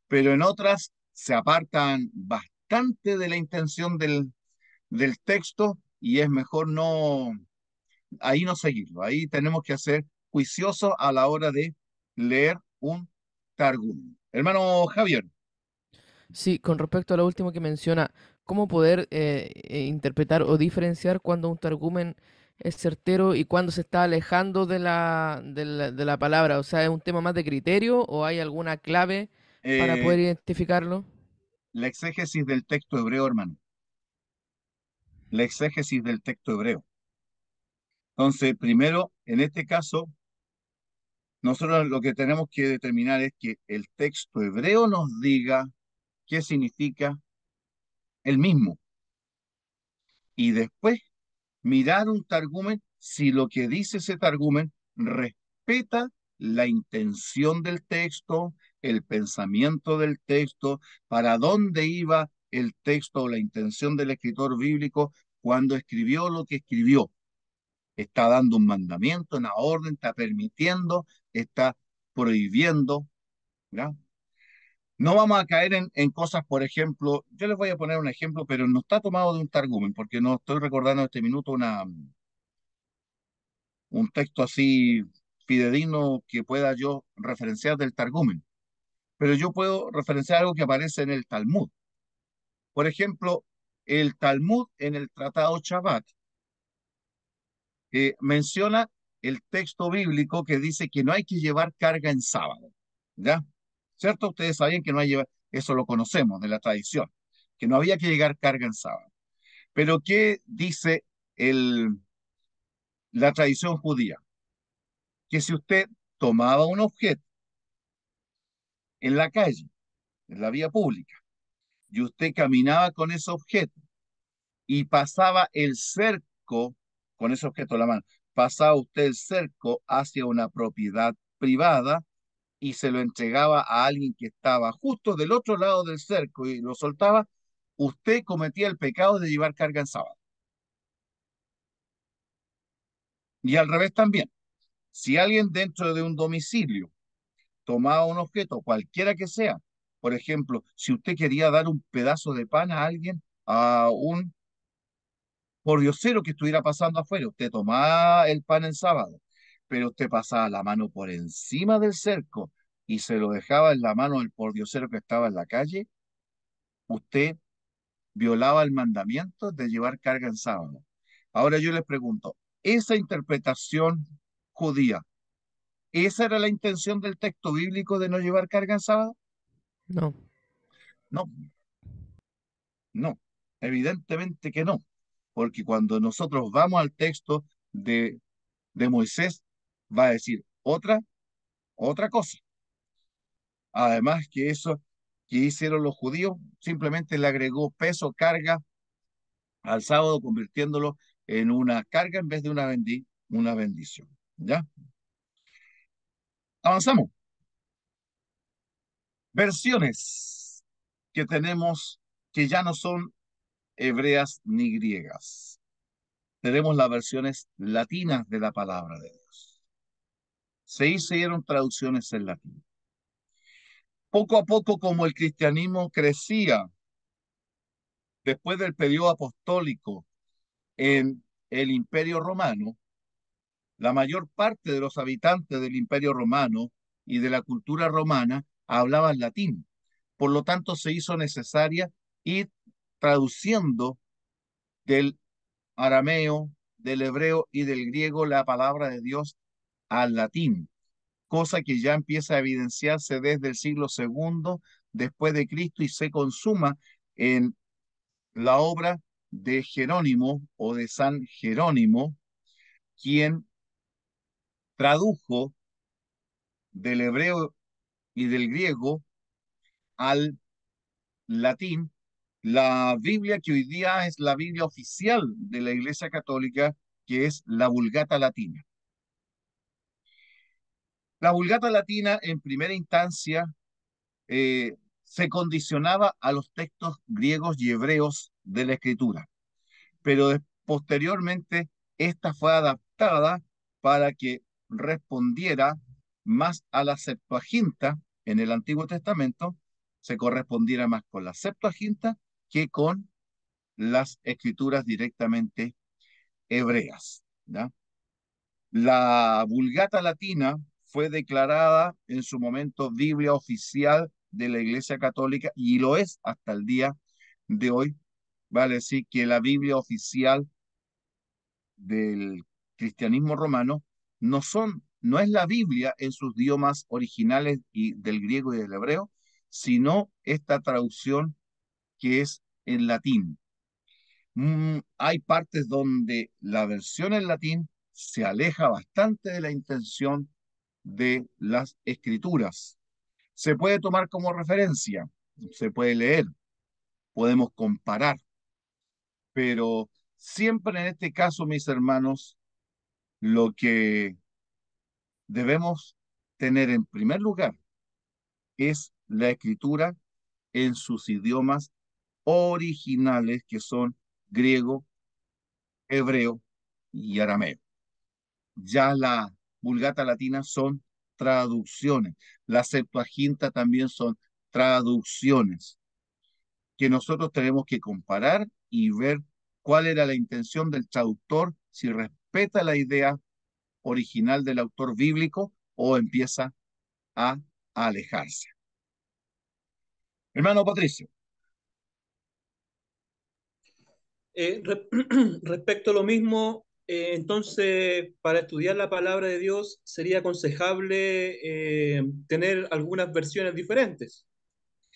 pero en otras se apartan bastante de la intención del texto y es mejor ahí no seguirlo. Ahí tenemos que ser juiciosos a la hora de leer un Targum. Hermano Javier, Sí, con respecto a lo último que menciona, ¿cómo poder interpretar o diferenciar cuando un targumen es certero y cuando se está alejando de la palabra? O sea, ¿es un tema más de criterio o hay alguna clave para eh, poder identificarlo? la exégesis del texto hebreo, hermano, la exégesis del texto hebreo. Entonces, primero, en este caso, nosotros lo que tenemos que determinar es que el texto hebreo nos diga qué significa el mismo. Y después mirar un targumen si lo que dice ese targumen respeta la intención del texto, el pensamiento del texto, para dónde iba el texto o la intención del escritor bíblico cuando escribió lo que escribió. Está dando un mandamiento, una orden, está permitiendo, está prohibiendo, ¿ya? No vamos a caer en cosas, por ejemplo, yo les voy a poner un ejemplo, pero no está tomado de un targumen, porque no estoy recordando en este minuto un texto así fidedigno que pueda yo referenciar del Targumen, pero yo puedo referenciar algo que aparece en el Talmud. Por ejemplo, el Talmud en el Tratado Shabbat menciona el texto bíblico que dice que no hay que llevar carga en sábado, ¿ya? ¿Cierto? Ustedes sabían que no hay que llevar, eso lo conocemos de la tradición, que no había que llevar carga en sábado. Pero ¿qué dice el, la tradición judía? Que si usted tomaba un objeto en la calle, en la vía pública, y usted caminaba con ese objeto y pasaba el cerco, con ese objeto en la mano, pasaba usted el cerco hacia una propiedad privada y se lo entregaba a alguien que estaba justo del otro lado del cerco y lo soltaba, usted cometía el pecado de llevar carga en sábado. Y al revés también, si alguien dentro de un domicilio tomaba un objeto, cualquiera que sea, por ejemplo, si usted quería dar un pedazo de pan a alguien, a un por diosero que estuviera pasando afuera, usted tomaba el pan en sábado, pero usted pasaba la mano por encima del cerco y se lo dejaba en la mano del pordiosero que estaba en la calle, usted violaba el mandamiento de llevar carga en sábado. Ahora yo les pregunto, esa interpretación judía, ¿esa era la intención del texto bíblico de no llevar carga en sábado? No. No, no, evidentemente que no, porque cuando nosotros vamos al texto de Moisés, va a decir otra cosa. Además que eso que hicieron los judíos simplemente le agregó peso, carga al sábado, convirtiéndolo en una carga en vez de una bendición. ¿Ya? Avanzamos. Versiones que tenemos que ya no son hebreas ni griegas. Tenemos las versiones latinas de la palabra de Dios. Se hicieron traducciones en latín. Poco a poco, como el cristianismo crecía después del periodo apostólico en el Imperio Romano, la mayor parte de los habitantes del Imperio Romano y de la cultura romana hablaban latín. Por lo tanto, se hizo necesaria ir traduciendo del arameo, del hebreo y del griego la palabra de Dios al latín, cosa que ya empieza a evidenciarse desde el siglo segundo después de Cristo y se consuma en la obra de Jerónimo o de San Jerónimo, quien tradujo del hebreo y del griego al latín la Biblia que hoy día es la Biblia oficial de la Iglesia Católica, que es la Vulgata Latina. La Vulgata Latina, en primera instancia, se condicionaba a los textos griegos y hebreos de la Escritura, pero posteriormente esta fue adaptada para que respondiera más a la Septuaginta en el Antiguo Testamento, se correspondiera más con la Septuaginta que con las escrituras directamente hebreas, ¿ya? La Vulgata Latina fue declarada en su momento Biblia oficial de la Iglesia Católica y lo es hasta el día de hoy. Vale decir que la Biblia oficial del cristianismo romano no es la Biblia en sus idiomas originales y del griego y del hebreo, sino esta traducción que es en latín. Hay partes donde la versión en latín se aleja bastante de la intención de las escrituras. Se puede tomar como referencia, se puede leer, podemos comparar, pero siempre en este caso, mis hermanos, lo que debemos tener en primer lugar es la escritura en sus idiomas originales, que son griego, hebreo y arameo. Ya la Vulgata Latina son traducciones. La Septuaginta también son traducciones que nosotros tenemos que comparar y ver cuál era la intención del traductor, si respeta la idea original del autor bíblico o empieza a alejarse. Hermano Patricio. Respecto a lo mismo, entonces, para estudiar la palabra de Dios, sería aconsejable tener algunas versiones diferentes,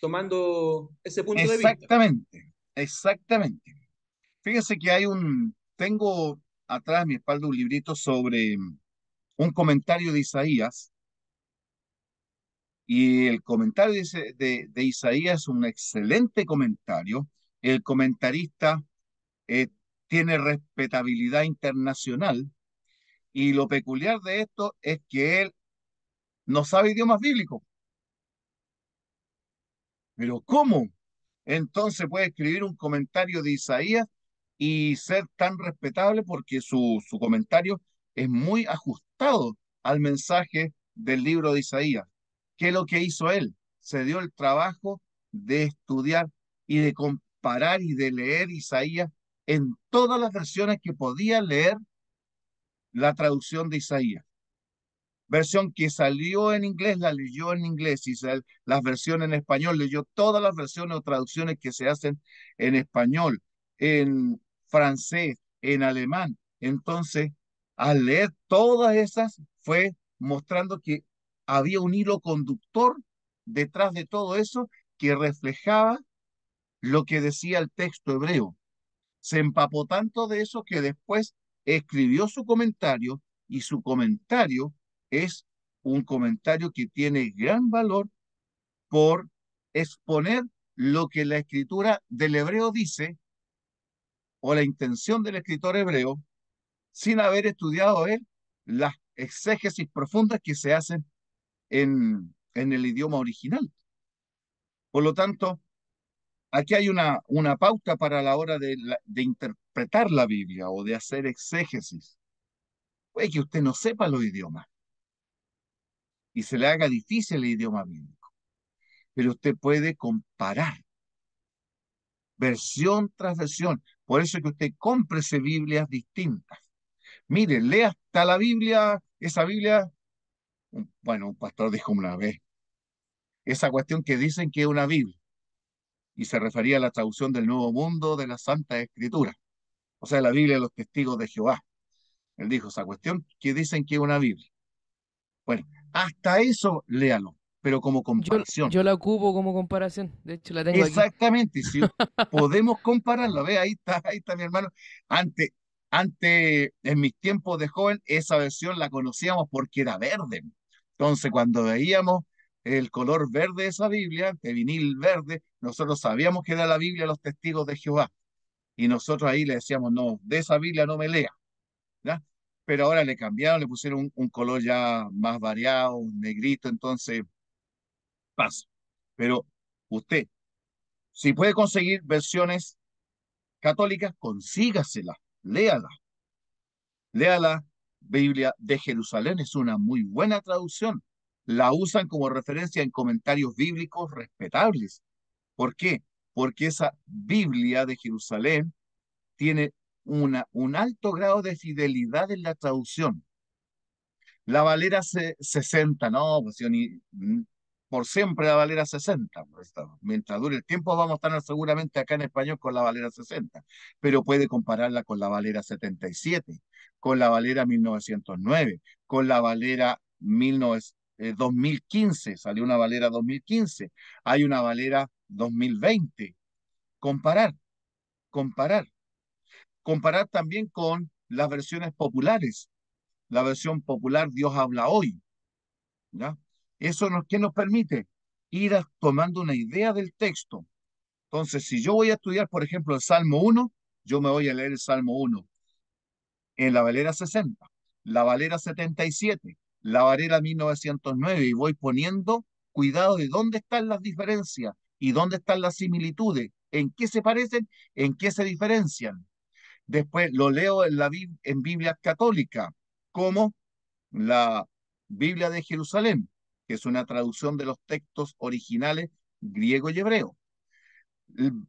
tomando ese punto de vista. Exactamente, exactamente. Fíjese que tengo atrás de mi espalda un librito sobre un comentario de Isaías, y el comentario de Isaías es un excelente comentario. El comentarista eh, tiene respetabilidad internacional, y lo peculiar de esto es que él no sabe idiomas bíblicos. Pero ¿cómo? Entonces puede escribir un comentario de Isaías y ser tan respetable porque su comentario es muy ajustado al mensaje del libro de Isaías. ¿Qué es lo que hizo él? Se dio el trabajo de estudiar y de comparar y de leer Isaías en todas las versiones que podía leer la traducción de Isaías. Versión que salió en inglés, la leyó en inglés, y las versiones en español, leyó todas las versiones o traducciones que se hacen en español, en francés, en alemán. Entonces, al leer todas esas, fue mostrando que había un hilo conductor detrás de todo eso que reflejaba lo que decía el texto hebreo. Se empapó tanto de eso que después escribió su comentario, y su comentario es un comentario que tiene gran valor por exponer lo que la escritura del hebreo dice, o la intención del escritor hebreo, sin haber estudiado él las exégesis profundas que se hacen en el idioma original. Por lo tanto, aquí hay una pauta para la hora de interpretar la Biblia o de hacer exégesis. Puede que usted no sepa los idiomas y se le haga difícil el idioma bíblico, pero usted puede comparar versión tras versión. Por eso que usted cómprese Biblias distintas. Mire, lea hasta la Biblia, esa Biblia, bueno, un pastor dijo una vez, esa cuestión que dicen que es una Biblia, y se refería a la traducción del Nuevo Mundo de la Santa Escritura, o sea, la Biblia de los Testigos de Jehová. Él dijo esa cuestión que dicen que es una Biblia. Bueno, hasta eso léalo, pero como comparación. Yo la ocupo como comparación. De hecho, la tengo aquí. Exactamente, si podemos compararlo, ve, ahí está mi hermano. Antes, en mis tiempos de joven, esa versión la conocíamos porque era verde. Entonces, cuando veíamos el color verde de esa Biblia, de vinil verde, nosotros sabíamos que era la Biblia de los Testigos de Jehová. Y nosotros ahí le decíamos, no, de esa Biblia no me lea, ¿ya? Pero ahora le cambiaron, le pusieron un color ya más variado, un negrito, entonces paso. Pero usted, si puede conseguir versiones católicas, consígaselas, léala. Lea la Biblia de Jerusalén, es una muy buena traducción. La usan como referencia en comentarios bíblicos respetables. ¿Por qué? Porque esa Biblia de Jerusalén tiene un alto grado de fidelidad en la traducción. La Valera 60, no, pues yo por siempre la Valera 60. Pues, mientras dure el tiempo vamos a estar seguramente acá en español con la Valera 60, pero puede compararla con la Valera 77, con la Valera 1909, con la Valera 2015, salió una Valera 2015, hay una Valera 2020. Comparar, comparar, comparar también con las versiones populares. La versión popular Dios habla hoy, ¿ya? Eso ¿qué nos permite? Ir tomando una idea del texto. Entonces, si yo voy a estudiar, por ejemplo, el Salmo 1, yo me voy a leer el Salmo 1 en la Valera 60, la Valera 77, la Valera 1909 y voy poniendo cuidado de dónde están las diferencias y dónde están las similitudes, en qué se parecen, en qué se diferencian. Después lo leo en Biblia católica, como la Biblia de Jerusalén, que es una traducción de los textos originales griego y hebreo.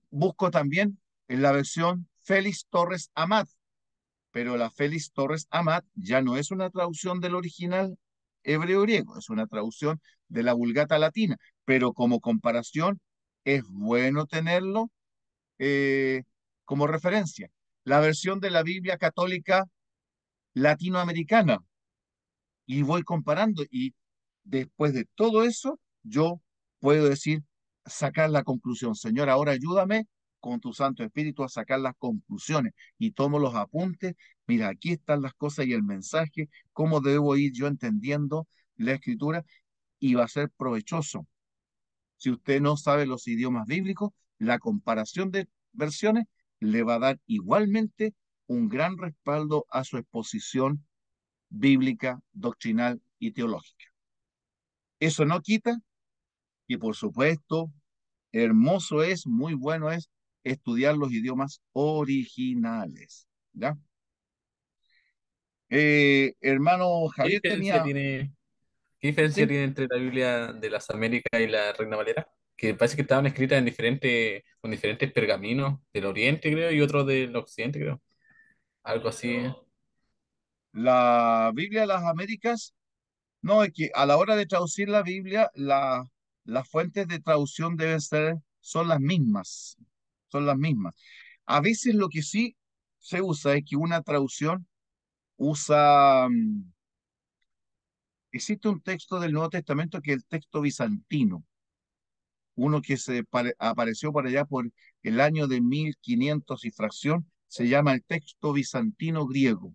Busco también en la versión Félix Torres Amat, pero la Félix Torres Amat ya no es una traducción del original hebreo-griego, es una traducción de la Vulgata Latina, pero como comparación es bueno tenerlo como referencia. La versión de la Biblia católica latinoamericana, y voy comparando y después de todo eso yo puedo decir, sacar la conclusión. Señor, ahora ayúdame con tu Santo Espíritu a sacar las conclusiones y tomo los apuntes. Mira, aquí están las cosas y el mensaje, cómo debo ir yo entendiendo la escritura y va a ser provechoso. Si usted no sabe los idiomas bíblicos, la comparación de versiones le va a dar igualmente un gran respaldo a su exposición bíblica, doctrinal y teológica. Eso no quita que, por supuesto, hermoso es, muy bueno es estudiar los idiomas originales. ¿Ya? Hermano ¿Qué Javier diferencia tenía, tiene, qué diferencia sí, tiene entre la Biblia de las Américas y la Reina Valera? Que parece que estaban escritas en con diferentes pergaminos del Oriente, creo, y otros del Occidente, creo. Algo así. la Biblia de las Américas, no, es que a la hora de traducir la Biblia, las fuentes de traducción son las mismas, son las mismas. A veces lo que sí se usa es que una traducción usa, existe un texto del Nuevo Testamento que es el texto bizantino, uno que apareció por allá por el año de 1500 y fracción, se llama el texto bizantino griego.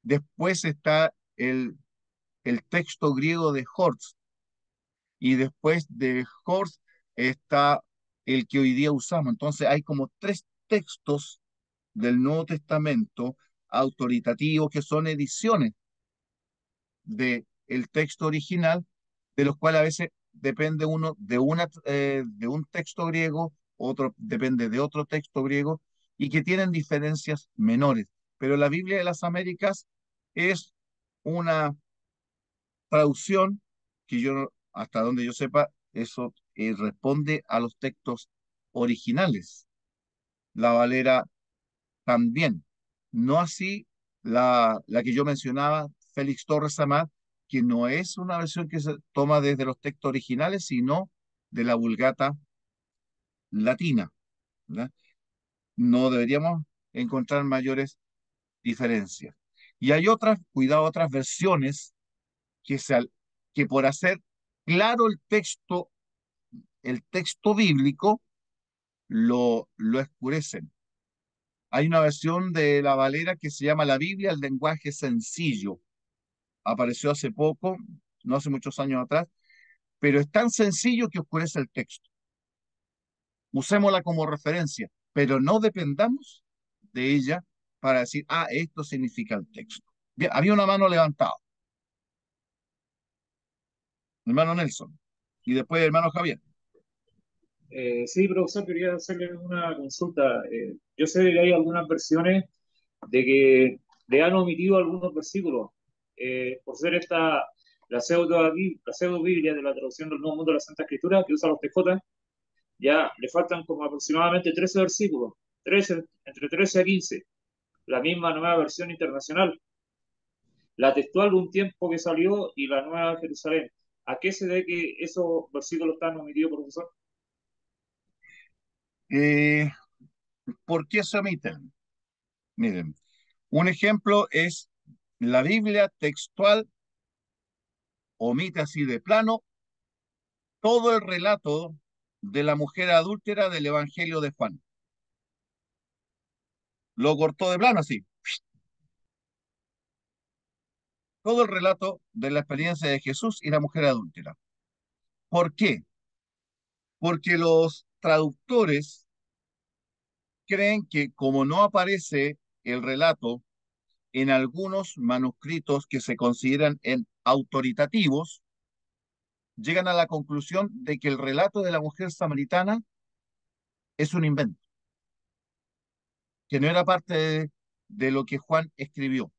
Después está el texto griego de Horst, y después de Horst está el que hoy día usamos. Entonces hay como tres textos del Nuevo Testamento autoritativos que son ediciones de el texto original, de los cuales a veces depende uno de un texto griego, otro depende de otro texto griego, y que tienen diferencias menores. Pero la Biblia de las Américas es una traducción que hasta donde yo sepa, eso responde a los textos originales. La Valera también. No así la que yo mencionaba, Félix Torres Amat, que no es una versión que se toma desde los textos originales, sino de la Vulgata latina, ¿verdad? No deberíamos encontrar mayores diferencias. Y hay otras, cuidado, otras versiones que por hacer claro el texto bíblico, lo escurecen. Hay una versión de la Valera que se llama La Biblia, el lenguaje sencillo. Apareció hace poco, no hace muchos años atrás, pero es tan sencillo que oscurece el texto. Usémosla como referencia, pero no dependamos de ella para decir, ah, esto significa el texto. Bien, había una mano levantada. Hermano Nelson. Y después, hermano Javier. Sí, profesor, quería hacerle una consulta. Yo sé que hay algunas versiones de que le han omitido algunos versículos. Por ser esta la pseudo Biblia de la traducción del Nuevo Mundo de la Santa Escritura, que usa los TJ, ya le faltan como aproximadamente 13 versículos, 13, entre 13 a 15, la misma nueva versión internacional, la textual de un tiempo que salió y la nueva Jerusalén. ¿A qué se debe que esos versículos están omitidos, profesor? Eh, ¿Por qué se omiten? Miren, un ejemplo es la Biblia textual omite así de plano todo el relato de la mujer adúltera del Evangelio de Juan. Lo cortó de plano así. Todo el relato de la experiencia de Jesús y la mujer adúltera. ¿Por qué? Porque los traductores creen que como no aparece el relato en algunos manuscritos que se consideran en autoritativos, llegan a la conclusión de que el relato de la mujer samaritana es un invento, que no era parte de lo que Juan escribió.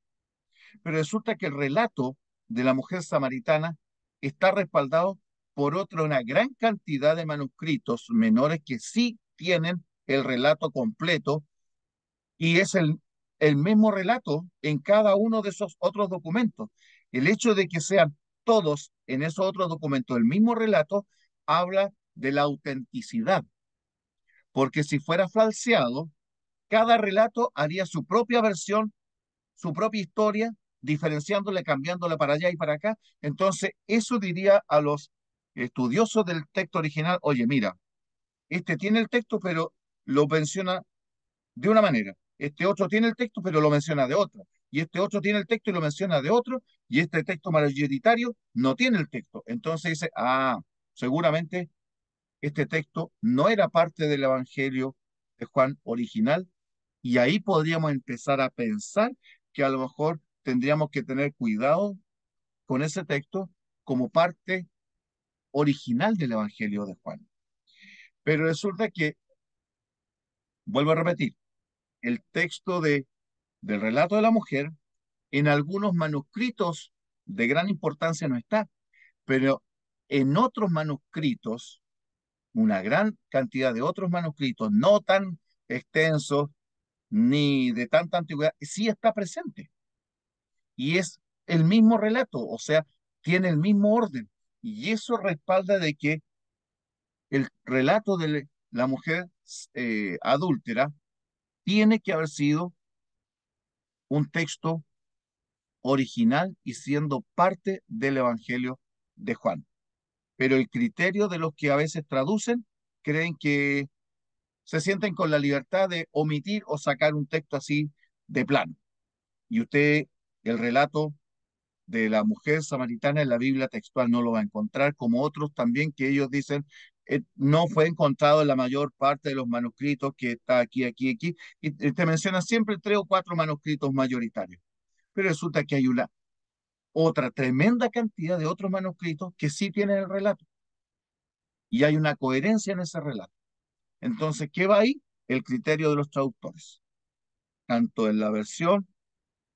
Pero resulta que el relato de la mujer samaritana está respaldado por otra una gran cantidad de manuscritos menores que sí tienen el relato completo y es el mismo relato en cada uno de esos otros documentos. El hecho de que sean todos en esos otros documentos el mismo relato habla de la autenticidad, porque si fuera falseado, cada relato haría su propia versión, su propia historia, diferenciándola, cambiándola para allá y para acá. Entonces, eso diría a los estudiosos del texto original, oye, mira, este tiene el texto, pero lo menciona de una manera. Este otro tiene el texto, pero lo menciona de otra. Y este otro tiene el texto y lo menciona de otro. Y este texto mayoritario no tiene el texto. Entonces dice, seguramente este texto no era parte del Evangelio de Juan original. Y ahí podríamos empezar a pensar que a lo mejor tendríamos que tener cuidado con ese texto como parte original del Evangelio de Juan. Pero resulta que, vuelvo a repetir, el texto del relato de la mujer en algunos manuscritos de gran importancia no está, pero en otros manuscritos, una gran cantidad de otros manuscritos no tan extensos ni de tanta antigüedad, sí está presente. Y es el mismo relato, o sea, tiene el mismo orden. Y eso respalda de que el relato de la mujer adúltera tiene que haber sido un texto original y siendo parte del Evangelio de Juan. Pero el criterio de los que a veces traducen creen que se sienten con la libertad de omitir o sacar un texto así de plano. Y usted, el relato de la mujer samaritana en la Biblia textual no lo va a encontrar, como otros también que ellos dicen no fue encontrado en la mayor parte de los manuscritos que está aquí, aquí, aquí, y te mencionan siempre 3 o 4 manuscritos mayoritarios. Pero resulta que hay una otra tremenda cantidad de otros manuscritos que sí tienen el relato y hay una coherencia en ese relato. Entonces, ¿qué va ahí? El criterio de los traductores, tanto en la versión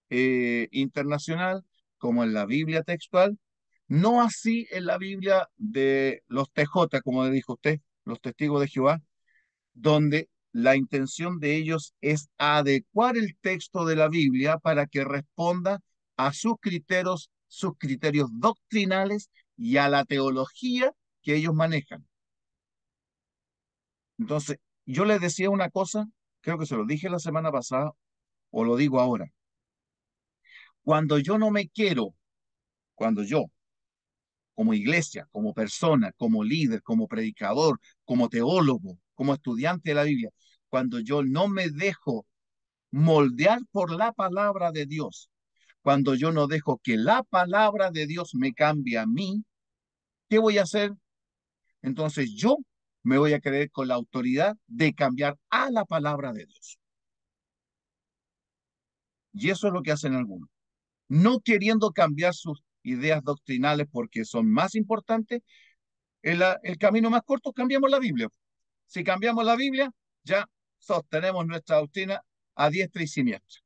internacional como en la Biblia textual, no así en la Biblia de los TJ, como le dijo usted, los testigos de Jehová, donde la intención de ellos es adecuar el texto de la Biblia para que responda a sus criterios doctrinales y a la teología que ellos manejan. Entonces, yo les decía una cosa, creo que se lo dije la semana pasada o lo digo ahora. Cuando yo no me quiero, cuando yo, como iglesia, como persona, como líder, como predicador, como teólogo, como estudiante de la Biblia, cuando yo no me dejo moldear por la palabra de Dios, cuando yo no dejo que la palabra de Dios me cambie a mí, ¿qué voy a hacer? Entonces yo me voy a creer con la autoridad de cambiar a la palabra de Dios. Y eso es lo que hacen algunos. No queriendo cambiar sus ideas doctrinales porque son más importantes, El camino más corto, cambiamos la Biblia. Si cambiamos la Biblia, ya sostenemos nuestra doctrina a diestra y siniestra.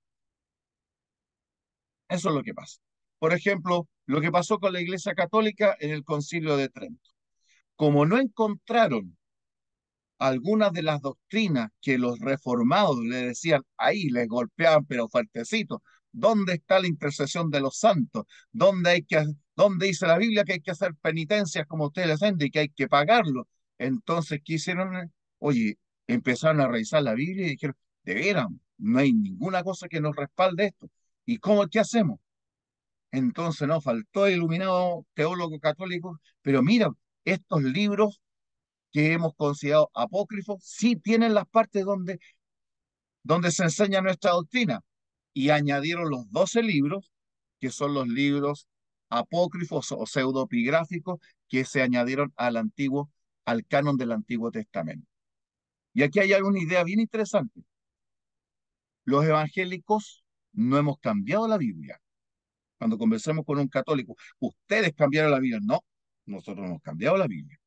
Eso es lo que pasa. Por ejemplo, lo que pasó con la Iglesia Católica en el Concilio de Trento. Como no encontraron algunas de las doctrinas que los reformados le decían, ahí les golpeaban, pero fuertecito. ¿Dónde está la intercesión de los santos? ¿Dónde dice la Biblia que hay que hacer penitencias como ustedes les hacen y que hay que pagarlo? Entonces, ¿qué hicieron? Oye, empezaron a revisar la Biblia y dijeron, de veras, no hay ninguna cosa que nos respalde esto. ¿Y cómo, qué hacemos? Entonces nos faltó el iluminado teólogo católico, pero mira, estos libros que hemos considerado apócrifos, sí tienen las partes donde se enseña nuestra doctrina. Y añadieron los 12 libros, que son los libros apócrifos o pseudopigráficos que se añadieron al canon del Antiguo Testamento. Y aquí hay una idea bien interesante. Los evangélicos no hemos cambiado la Biblia. Cuando conversamos con un católico, ustedes cambiaron la Biblia. No, nosotros no hemos cambiado la Biblia.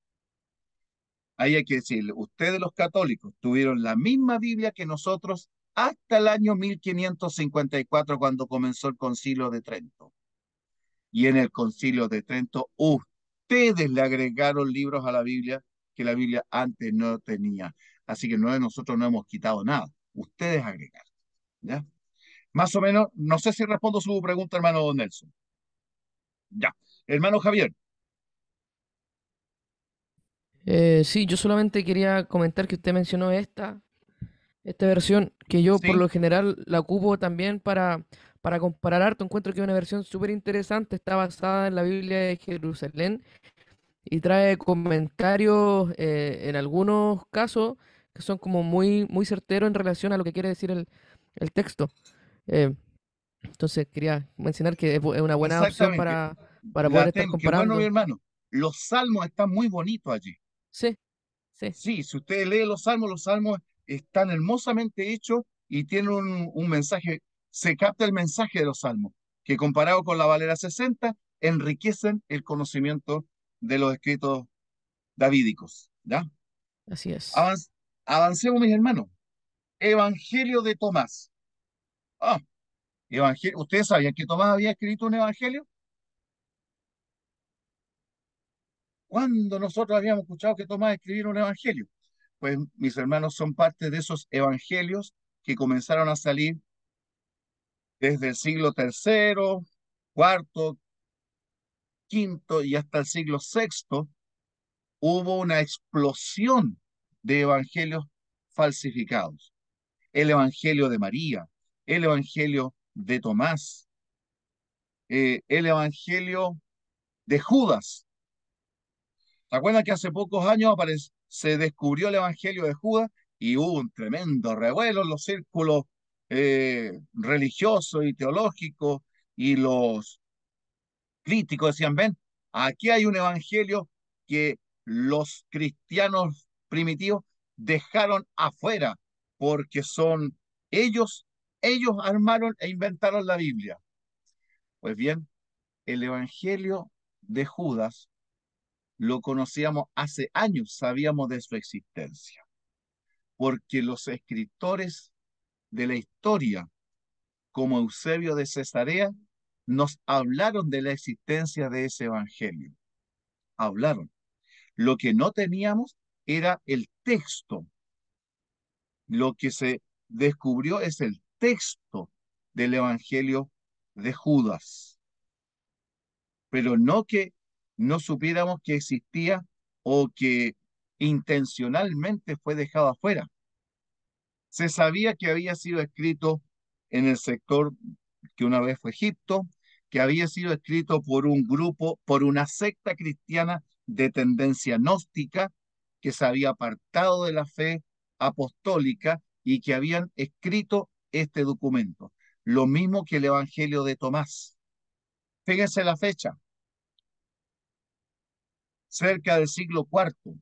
Ahí hay que decirle, ustedes los católicos tuvieron la misma Biblia que nosotros hasta el año 1554 cuando comenzó el Concilio de Trento. Y en el Concilio de Trento ustedes le agregaron libros a la Biblia que la Biblia antes no tenía. Así que nosotros no hemos quitado nada. Ustedes agregaron. ¿Ya? Más o menos, no sé si respondo su pregunta, hermano Don Nelson. Ya. Hermano Javier. Sí, yo solamente quería comentar que usted mencionó esta versión, que yo por Sí, lo general la ocupo también para comparar harto. Encuentro que es una versión súper interesante, está basada en la Biblia de Jerusalén y trae comentarios en algunos casos que son como muy certeros en relación a lo que quiere decir el texto. Eh, entonces quería mencionar que es una buena opción exactamente. para poder estar Qué bueno, mi comparando. hermano. Los salmos están muy bonitos allí. Sí, sí, Sí, si usted lee los salmos están hermosamente hechos y tienen un mensaje, se capta el mensaje de los salmos, que comparado con la Valera 60, enriquecen el conocimiento de los escritos davídicos. ¿Ya? así es. Avanc- Avancemos, mis hermanos. Evangelio de Tomás. Ah, ¿Ustedes sabían que Tomás había escrito un evangelio? ¿Cuándo nosotros habíamos escuchado que Tomás escribiera un evangelio? Pues mis hermanos son parte de esos evangelios que comenzaron a salir desde el siglo tercero, cuarto, quinto y hasta el siglo sexto. Hubo una explosión de evangelios falsificados. El evangelio de María, el evangelio de Tomás, el evangelio de Judas. ¿Se acuerdan que hace pocos años se descubrió el Evangelio de Judas y hubo un tremendo revuelo en los círculos religiosos y teológicos y los críticos decían, ven, aquí hay un Evangelio que los cristianos primitivos dejaron afuera porque son ellos, ellos armaron e inventaron la Biblia. Pues bien, el Evangelio de Judas lo conocíamos hace años, sabíamos de su existencia, porque los escritores de la historia, como Eusebio de Cesarea, nos hablaron de la existencia de ese evangelio. Hablaron. Lo que no teníamos era el texto. Lo que se descubrió es el texto del evangelio de Judas, pero no que no supiéramos que existía o que intencionalmente fue dejado afuera. Se sabía que había sido escrito en el sector que una vez fue Egipto, que había sido escrito por un grupo, por una secta cristiana de tendencia gnóstica, que se había apartado de la fe apostólica y que habían escrito este documento. Lo mismo que el Evangelio de Tomás. Fíjense la fecha, cerca del siglo cuarto.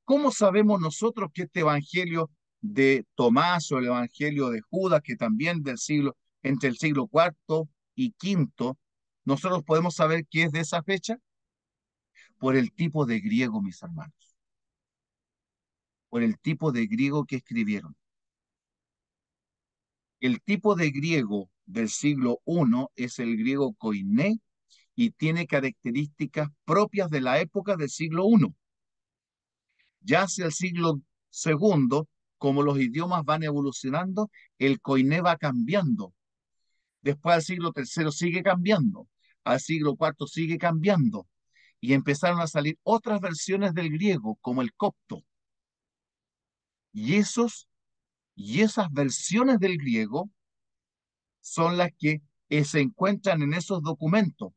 ¿Cómo sabemos nosotros que este evangelio de Tomás o el evangelio de Judas, que también entre el siglo cuarto y quinto, nosotros podemos saber qué es de esa fecha? por el tipo de griego, mis hermanos, por el tipo de griego que escribieron. El tipo de griego del siglo I es el griego koiné y tiene características propias de la época del siglo I. Ya hacia el siglo II, como los idiomas van evolucionando, el koiné va cambiando. Después al siglo III sigue cambiando, al siglo IV sigue cambiando, y empezaron a salir otras versiones del griego, como el copto. Y, y esas versiones del griego son las que se encuentran en esos documentos.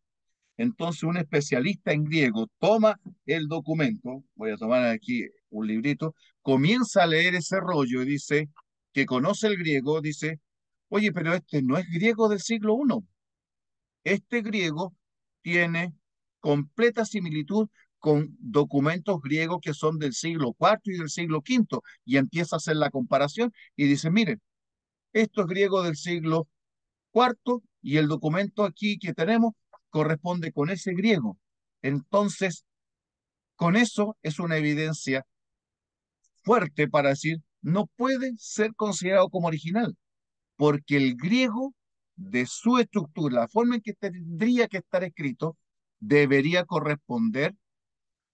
Entonces un especialista en griego toma el documento, voy a tomar aquí un librito, comienza a leer ese rollo y dice que conoce el griego, dice, oye, pero este no es griego del siglo I. Este griego tiene completa similitud con documentos griegos que son del siglo IV y del siglo V, y empieza a hacer la comparación y dice, miren, esto es griego del siglo IV y el documento aquí que tenemos corresponde con ese griego. Entonces, con eso es una evidencia fuerte para decir, no puede ser considerado como original, porque el griego, de su estructura, la forma en que tendría que estar escrito, debería corresponder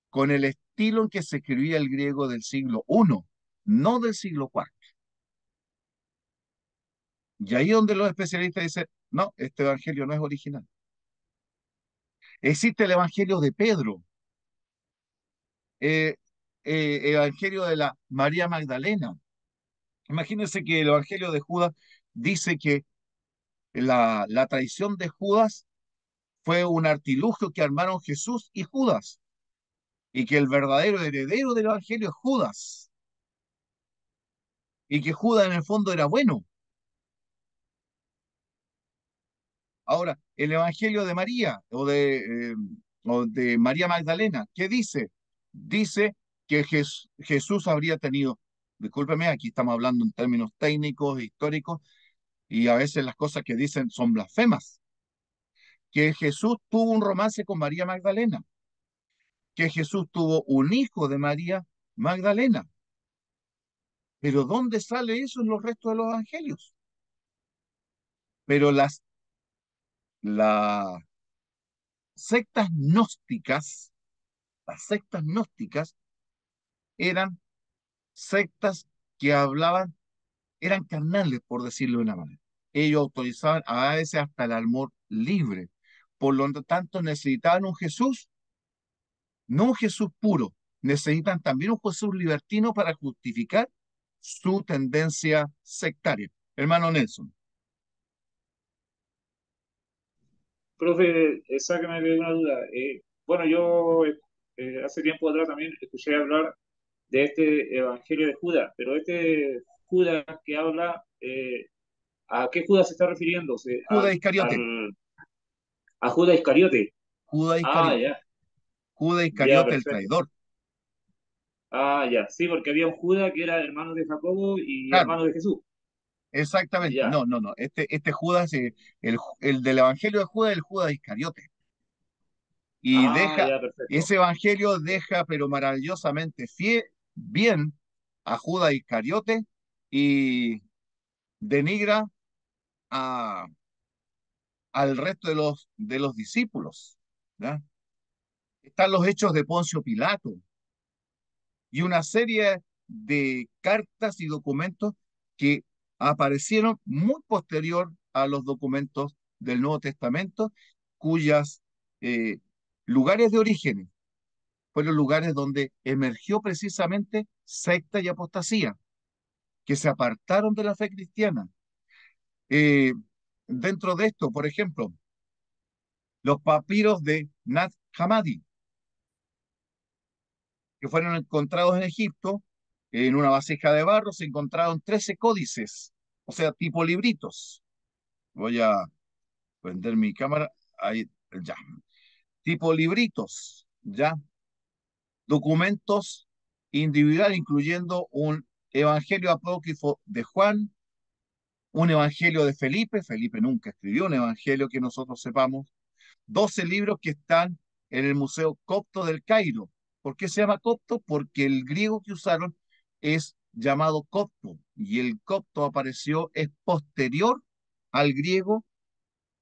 con el estilo en que se escribía el griego del siglo I, no del siglo IV. Y ahí donde los especialistas dicen, no, este evangelio no es original. Existe el evangelio de Pedro, eh, evangelio de la María Magdalena. Imagínense que el evangelio de Judas dice que la traición de Judas fue un artilugio que armaron Jesús y Judas, y que el verdadero heredero del evangelio es Judas, y que Judas en el fondo era bueno. Ahora, el evangelio de María o de María Magdalena, ¿qué dice? Dice que Jesús habría tenido, discúlpeme, aquí estamos hablando en términos técnicos, históricos, y a veces las cosas que dicen son blasfemas, que Jesús tuvo un romance con María Magdalena, que Jesús tuvo un hijo de María Magdalena. Pero ¿dónde sale eso en los restos de los evangelios? Pero las sectas gnósticas, las sectas gnósticas eran sectas que hablaban, eran carnales, por decirlo de una manera. Ellos autorizaban a veces hasta el amor libre. Por lo tanto, necesitaban un Jesús, no un Jesús puro. Necesitan también un Jesús libertino para justificar su tendencia sectaria. Hermano Nelson. Profe, sáqueme de una duda. Bueno, yo hace tiempo atrás también escuché hablar de este Evangelio de Judas, pero este Judas que habla, ¿a qué Judas se está refiriendo? Judas Iscariote. A Judas Iscariote. Judas Ah, Iscariote. ya, Judas ya, Iscariote, el perfecto. traidor. Ah, ya, sí, porque había un Judas que era hermano de Jacobo y Claro, hermano de Jesús. exactamente. Ya. No, no, no. Este Judas, el del Evangelio de Judas, el Judas Iscariote. Y Ah, deja, ya, perfecto. ese Evangelio deja, pero maravillosamente bien a Judas Iscariote y denigra a, al resto de los discípulos. ¿Ya? Están los hechos de Poncio Pilato y una serie de cartas y documentos que aparecieron muy posterior a los documentos del Nuevo Testamento, cuyas eh, lugares de origen fueron lugares donde emergió precisamente secta y apostasía, que se apartaron de la fe cristiana. Eh, Dentro de esto, por ejemplo, los papiros de Nag Hammadi, que fueron encontrados en Egipto, en una vasija de barro se encontraron 13 códices, o sea, tipo libritos. Voy a prender mi cámara, ahí, ya. Tipo libritos, ya. Documentos individuales, incluyendo un evangelio apócrifo de Juan, un evangelio de Felipe. Felipe nunca escribió un evangelio que nosotros sepamos. 12 libros que están en el Museo Copto del Cairo. ¿Por qué se llama copto? Porque el griego que usaron es llamado copto, y el copto apareció, es posterior al griego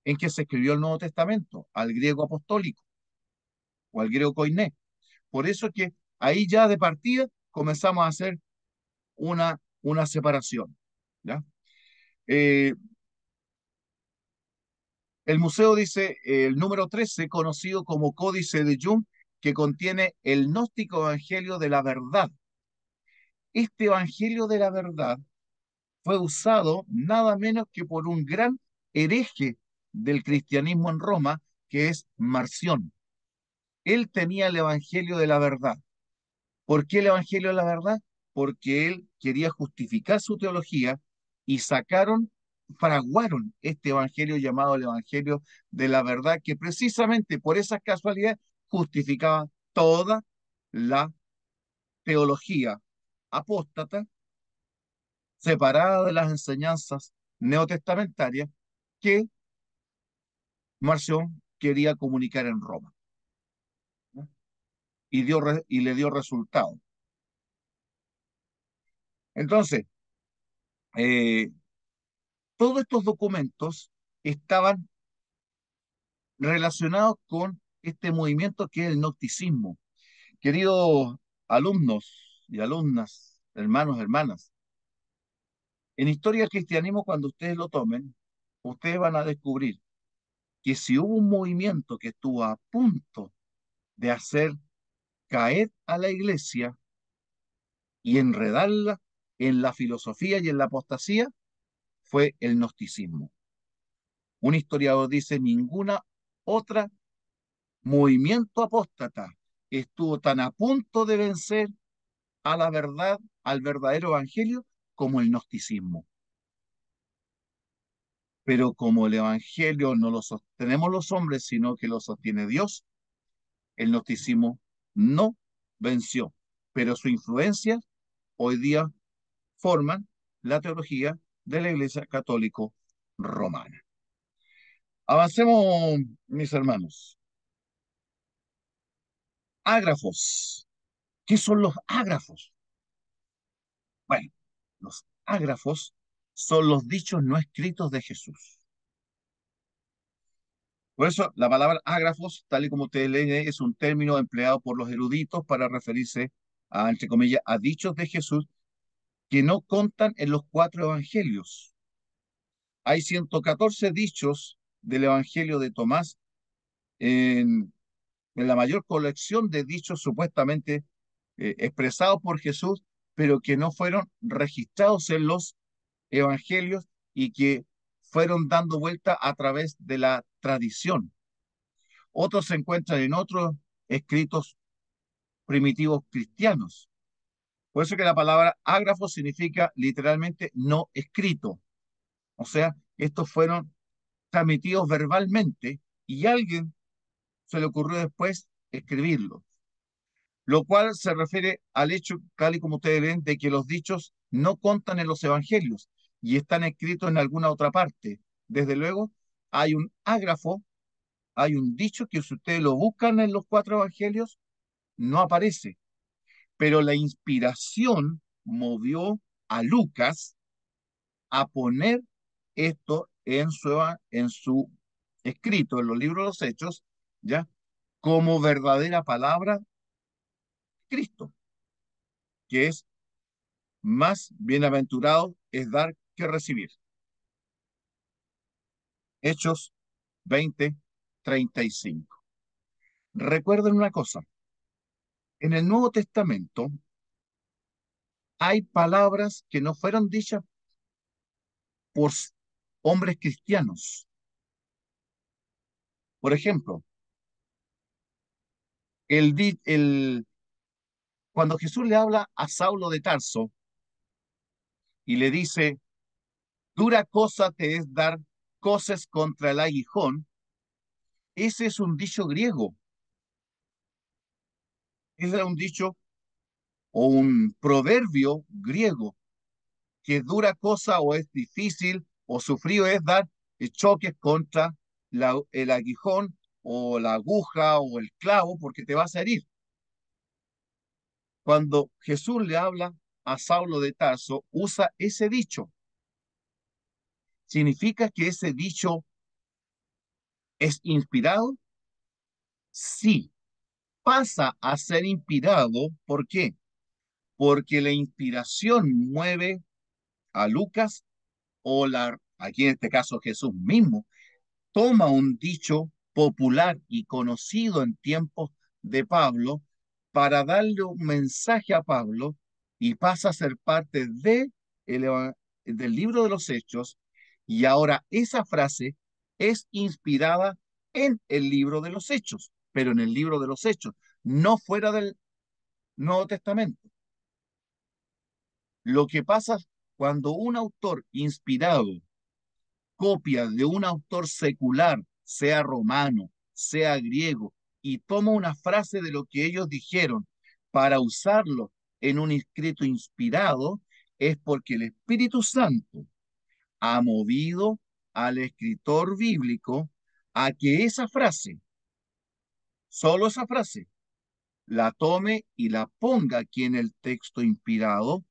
en que se escribió el Nuevo Testamento, al griego apostólico o al griego koiné. Por eso que ahí ya de partida comenzamos a hacer una separación. ¿Ya? Eh, el museo dice el número 13, conocido como Códice de Jung, que contiene el gnóstico Evangelio de la Verdad. Este Evangelio de la Verdad fue usado nada menos que por un gran hereje del cristianismo en Roma, que es Marción. Él tenía el Evangelio de la Verdad. ¿Por qué el Evangelio de la Verdad? Porque él quería justificar su teología y fraguaron este Evangelio llamado el Evangelio de la Verdad, que precisamente por esa casualidad justificaba toda la teología apóstata, separada de las enseñanzas neotestamentarias que Marción quería comunicar en Roma, ¿no? Y le dio resultado. Entonces, eh, todos estos documentos estaban relacionados con este movimiento que es el gnosticismo. Queridos alumnos y alumnas, hermanos, hermanas, en Historia del Cristianismo, cuando ustedes lo tomen, ustedes van a descubrir que si hubo un movimiento que estuvo a punto de hacer caer a la iglesia y enredarla en la filosofía y en la apostasía, fue el gnosticismo. Un historiador dice: ninguna otra movimiento apóstata estuvo tan a punto de vencer a la verdad, al verdadero evangelio, como el gnosticismo. Pero como el evangelio no lo sostenemos los hombres, sino que lo sostiene Dios, el gnosticismo no venció, pero su influencia hoy día forman la teología de la Iglesia Católica Romana. Avancemos, mis hermanos. Ágrafos. ¿Qué son los ágrafos? Bueno, los ágrafos son los dichos no escritos de Jesús. Por eso la palabra ágrafos, tal y como ustedes leen, es un término empleado por los eruditos para referirse a, entre comillas, a dichos de Jesús que no contan en los 4 evangelios. Hay 114 dichos del Evangelio de Tomás en la mayor colección de dichos supuestamente expresados por Jesús, pero que no fueron registrados en los evangelios y que fueron dando vuelta a través de la tradición. Otros se encuentran en otros escritos primitivos cristianos. Por eso que la palabra ágrafo significa literalmente no escrito. O sea, estos fueron transmitidos verbalmente y a alguien se le ocurrió después escribirlo, lo cual se refiere al hecho, tal y como ustedes ven, de que los dichos no contan en los evangelios y están escritos en alguna otra parte. Desde luego, hay un ágrafo, hay un dicho que si ustedes lo buscan en los 4 evangelios, no aparece, pero la inspiración movió a Lucas a poner esto en su escrito, en los libros de los Hechos, ¿ya? Como verdadera palabra de Cristo, que es: más bienaventurado es dar que recibir. Hechos 20:35. Recuerden una cosa: en el Nuevo Testamento hay palabras que no fueron dichas por hombres cristianos. Por ejemplo, cuando Jesús le habla a Saulo de Tarso y le dice: dura cosa te es dar coces contra el aguijón, ese es un dicho griego. Ese es un dicho o un proverbio griego, que dura cosa o es difícil o sufrido es dar choques contra el aguijón o la aguja o el clavo porque te vas a herir. Cuando Jesús le habla a Saulo de Tarso, usa ese dicho. ¿Significa que ese dicho es inspirado? Sí, pasa a ser inspirado. ¿Por qué? Porque la inspiración mueve a Lucas aquí en este caso Jesús mismo, toma un dicho popular y conocido en tiempos de Pablo para darle un mensaje a Pablo y pasa a ser parte del libro de los Hechos y ahora esa frase es inspirada en el libro de los Hechos, pero en el libro de los Hechos, no fuera del Nuevo Testamento. Lo que pasa cuando un autor inspirado copia de un autor secular, sea romano, sea griego, y toma una frase de lo que ellos dijeron para usarlo en un escrito inspirado, es porque el Espíritu Santo ha movido al escritor bíblico a que esa frase, solo esa frase, la tome y la ponga aquí en el texto inspirado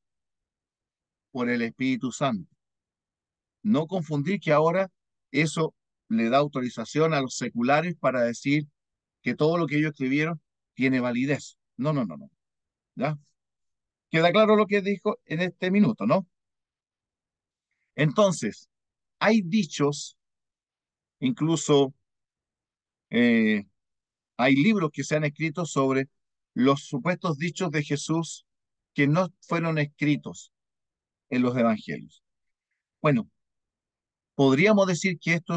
por el Espíritu Santo. No confundir que ahora eso le da autorización a los seculares para decir que todo lo que ellos escribieron tiene validez. No, no, no, no. ¿Ya? Queda claro lo que dijo en este minuto, ¿no? Entonces, hay dichos, incluso eh, hay libros que se han escrito sobre los supuestos dichos de Jesús que no fueron escritos en los evangelios. Bueno, podríamos decir que esto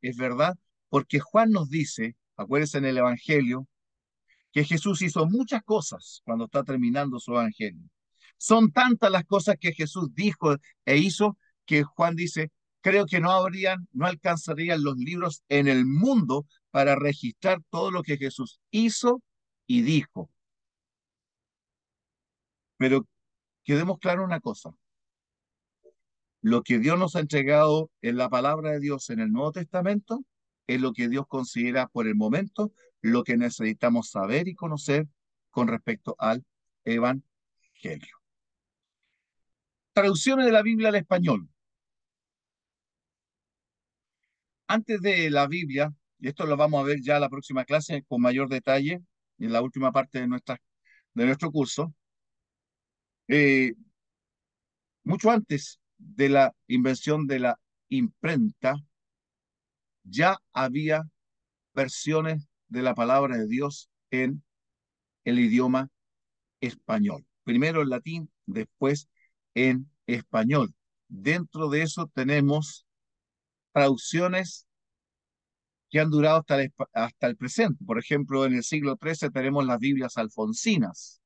es verdad, porque Juan nos dice, acuérdense en el Evangelio, que Jesús hizo muchas cosas cuando está terminando su Evangelio. Son tantas las cosas que Jesús dijo e hizo que Juan dice, creo que no alcanzarían los libros en el mundo para registrar todo lo que Jesús hizo y dijo. Pero quedemos claro una cosa, lo que Dios nos ha entregado en la palabra de Dios en el Nuevo Testamento es lo que Dios considera por el momento lo que necesitamos saber y conocer con respecto al Evangelio. Traducciones de la Biblia al español. Antes de la Biblia, y esto lo vamos a ver ya en la próxima clase con mayor detalle, en la última parte de nuestro curso, eh, mucho antes de la invención de la imprenta, ya había versiones de la palabra de Dios en el idioma español. Primero en latín, después en español. Dentro de eso tenemos traducciones que han durado hasta el presente. Por ejemplo, en el siglo XIII tenemos las Biblias alfonsinas.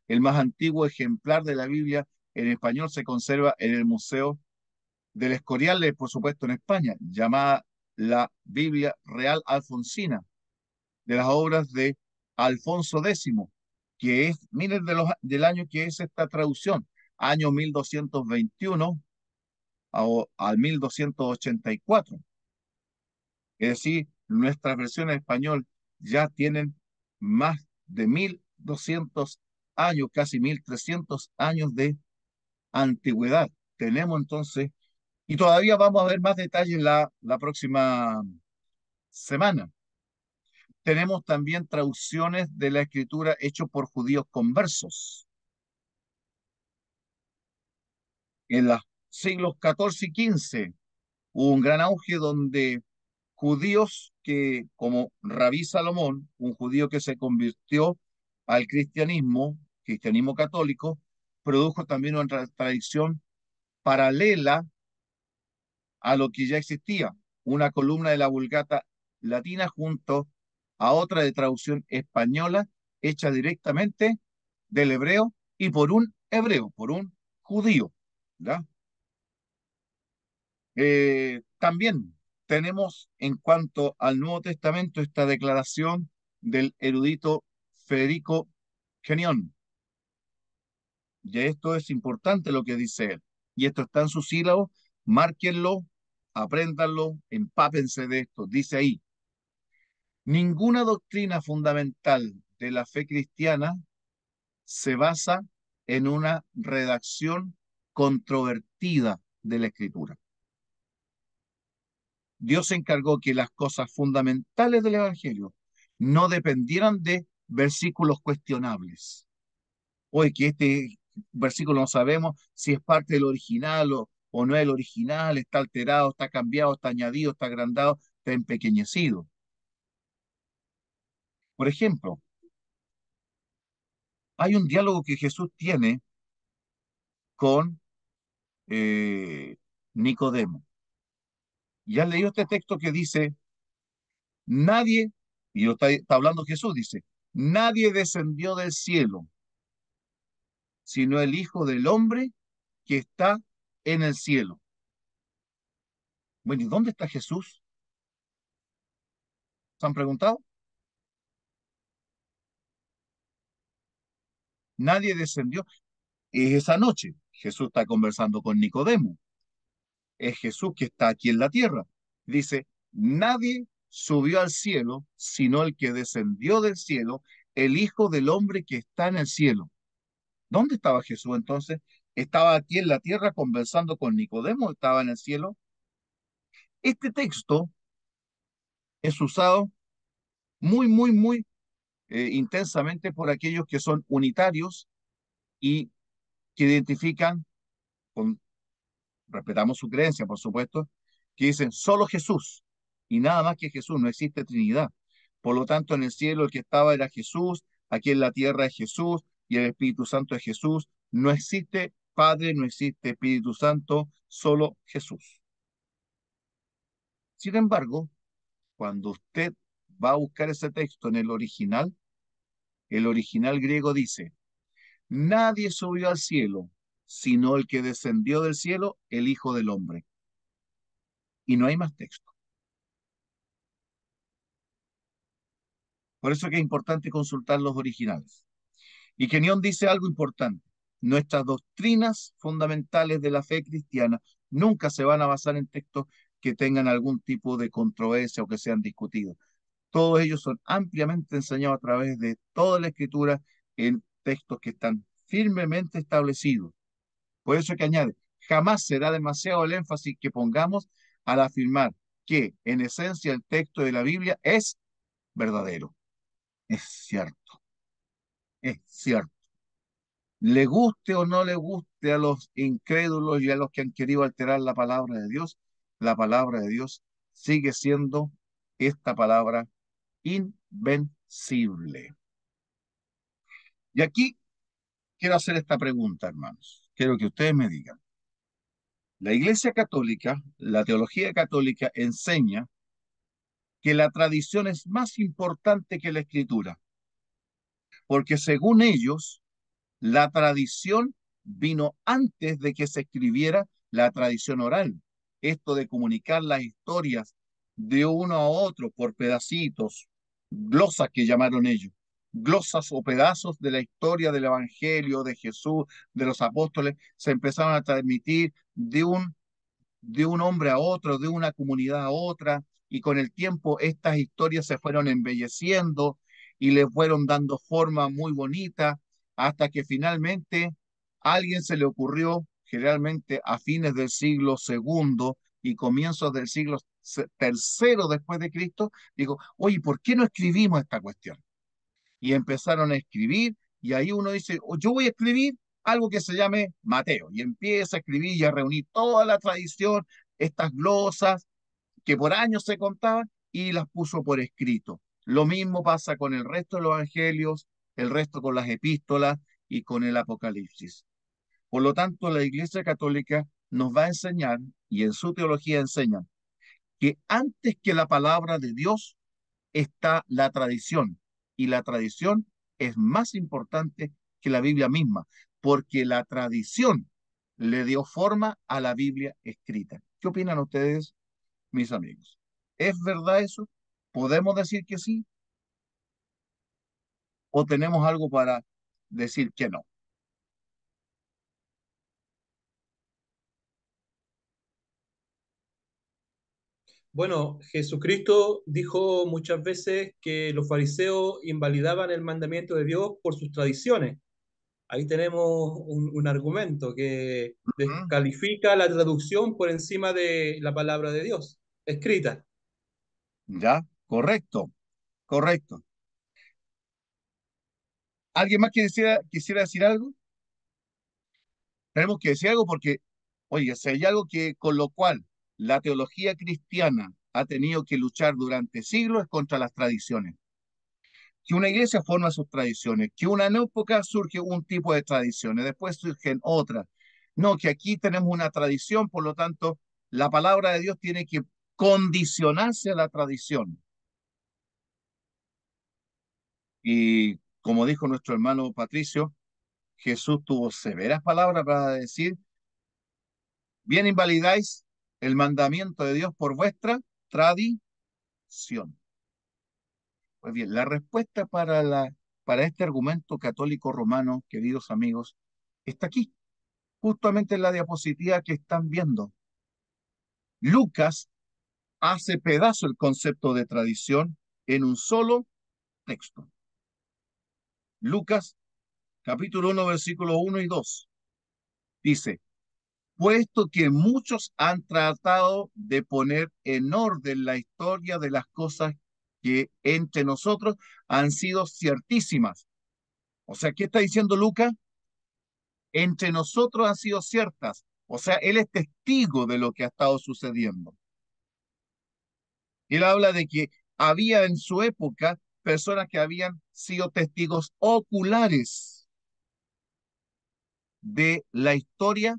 El más antiguo ejemplar de la Biblia en español se conserva en el Museo del Escorial, por supuesto, en España, llamada la Biblia Real Alfonsina, de las obras de Alfonso X, que es, miren del año que es esta traducción, año 1221 al 1284. Es decir, nuestras versiones en español ya tienen más de 1200 años, casi 1300 años de antigüedad. Tenemos entonces, y todavía vamos a ver más detalles la próxima semana. Tenemos también traducciones de la escritura hechas por judíos conversos. En los siglos XIV y XV hubo un gran auge donde judíos que, como Rabí Salomón, un judío que se convirtió al cristianismo católico, produjo también una tradición paralela a lo que ya existía, una columna de la Vulgata latina junto a otra de traducción española hecha directamente del hebreo y por un hebreo, por un judío. ¿Ya? También tenemos en cuanto al Nuevo Testamento esta declaración del erudito Federico Genión. Y esto es importante lo que dice él. Y esto está en sus sílabos, márquenlo, apréndanlo, empápense de esto. Dice ahí, Ninguna doctrina fundamental de la fe cristiana se basa en una redacción controvertida de la Escritura. Dios se encargó que las cosas fundamentales del Evangelio no dependieran de versículos cuestionables. Hoy que este versículo no sabemos si es parte del original o no es el original, está alterado, está cambiado, está añadido, está agrandado, está empequeñecido. Por ejemplo, hay un diálogo que Jesús tiene con Nicodemo. Y has leído este texto que dice, nadie, y lo está hablando Jesús, dice, nadie descendió del cielo, sino el Hijo del Hombre que está en el cielo. Bueno, ¿y dónde está Jesús? ¿Se han preguntado? Nadie descendió. Es esa noche. Jesús está conversando con Nicodemo. Es Jesús que está aquí en la tierra. Dice, nadie subió al cielo, sino el que descendió del cielo, el Hijo del Hombre que está en el cielo. ¿Dónde estaba Jesús entonces? ¿Estaba aquí en la tierra conversando con Nicodemo? ¿Estaba en el cielo? Este texto es usado muy intensamente por aquellos que son unitarios y que identifican, con, respetamos su creencia, por supuesto, que dicen solo Jesús y nada más que Jesús, no existe Trinidad. Por lo tanto, en el cielo el que estaba era Jesús, aquí en la tierra es Jesús y el Espíritu Santo es Jesús. No existe Padre, no existe Espíritu Santo, solo Jesús. Sin embargo, cuando usted va a buscar ese texto en el original griego dice, nadie subió al cielo, sino el que descendió del cielo, el Hijo del Hombre. Y no hay más texto. Por eso que es importante consultar los originales. Y Kenion dice algo importante. Nuestras doctrinas fundamentales de la fe cristiana nunca se van a basar en textos que tengan algún tipo de controversia o que sean discutidos. Todos ellos son ampliamente enseñados a través de toda la escritura en textos que están firmemente establecidos. Por eso que añade, jamás será demasiado el énfasis que pongamos al afirmar que en esencia el texto de la Biblia es verdadero. Es cierto, es cierto. Le guste o no le guste a los incrédulos y a los que han querido alterar la palabra de Dios sigue siendo esta palabra invencible. Y aquí quiero hacer esta pregunta, hermanos. Quiero que ustedes me digan. La Iglesia Católica, la teología católica enseña que la tradición es más importante que la escritura, porque según ellos, la tradición vino antes de que se escribiera la tradición oral. Esto de comunicar las historias de uno a otro por pedacitos, glosas que llamaron ellos, glosas o pedazos de la historia del Evangelio, de Jesús, de los apóstoles, se empezaron a transmitir de un hombre a otro, de una comunidad a otra, y con el tiempo estas historias se fueron embelleciendo y le fueron dando forma muy bonita, hasta que finalmente a alguien se le ocurrió, generalmente a fines del siglo segundo y comienzos del siglo tercero después de Cristo, digo, oye, ¿por qué no escribimos esta cuestión? Y empezaron a escribir, y ahí uno dice, "Oh, yo voy a escribir algo que se llame Mateo", y empieza a escribir y a reunir toda la tradición, estas glosas que por años se contaban, y las puso por escrito. Lo mismo pasa con el resto de los evangelios, el resto con las epístolas y con el Apocalipsis. Por lo tanto, la Iglesia Católica nos va a enseñar, y en su teología enseñan, que antes que la palabra de Dios está la tradición, y la tradición es más importante que la Biblia misma, porque la tradición le dio forma a la Biblia escrita. ¿Qué opinan ustedes, mis amigos? ¿Es verdad eso? ¿Podemos decir que sí? ¿O tenemos algo para decir que no? Bueno, Jesucristo dijo muchas veces que los fariseos invalidaban el mandamiento de Dios por sus tradiciones. Ahí tenemos un argumento que Ujú. descalifica la traducción por encima de la palabra de Dios escrita. Ya, correcto, correcto. ¿Alguien más quisiera decir algo? Tenemos que decir algo porque, oye, si hay algo que con lo cual la teología cristiana ha tenido que luchar durante siglos es contra las tradiciones. Que una iglesia forma sus tradiciones, que una época surge un tipo de tradiciones, después surgen otras. No, que aquí tenemos una tradición, por lo tanto, la palabra de Dios tiene que condicionarse a la tradición. Y como dijo nuestro hermano Patricio, Jesús tuvo severas palabras para decir, bien invalidáis el mandamiento de Dios por vuestra tradición. Pues bien, la respuesta para este argumento católico romano, queridos amigos, está aquí, justamente en la diapositiva que están viendo. Lucas hace pedazo el concepto de tradición en un solo texto. Lucas, capítulo 1, versículos 1 y 2. Dice, puesto que muchos han tratado de poner en orden la historia de las cosas que entre nosotros han sido ciertísimas. O sea, ¿qué está diciendo Lucas? Entre nosotros han sido ciertas. O sea, él es testigo de lo que ha estado sucediendo. Él habla de que había en su época personas que habían sido testigos oculares de la historia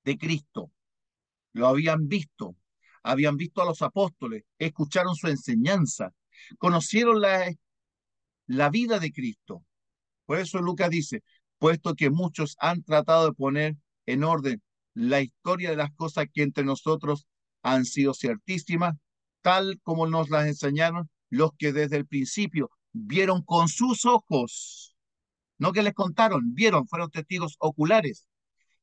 de Cristo. Lo habían visto a los apóstoles, escucharon su enseñanza, conocieron la vida de Cristo. Por eso Lucas dice, puesto que muchos han tratado de poner en orden la historia de las cosas que entre nosotros han sido ciertísimas, tal como nos las enseñaron los que desde el principio vieron con sus ojos, no que les contaron, vieron, fueron testigos oculares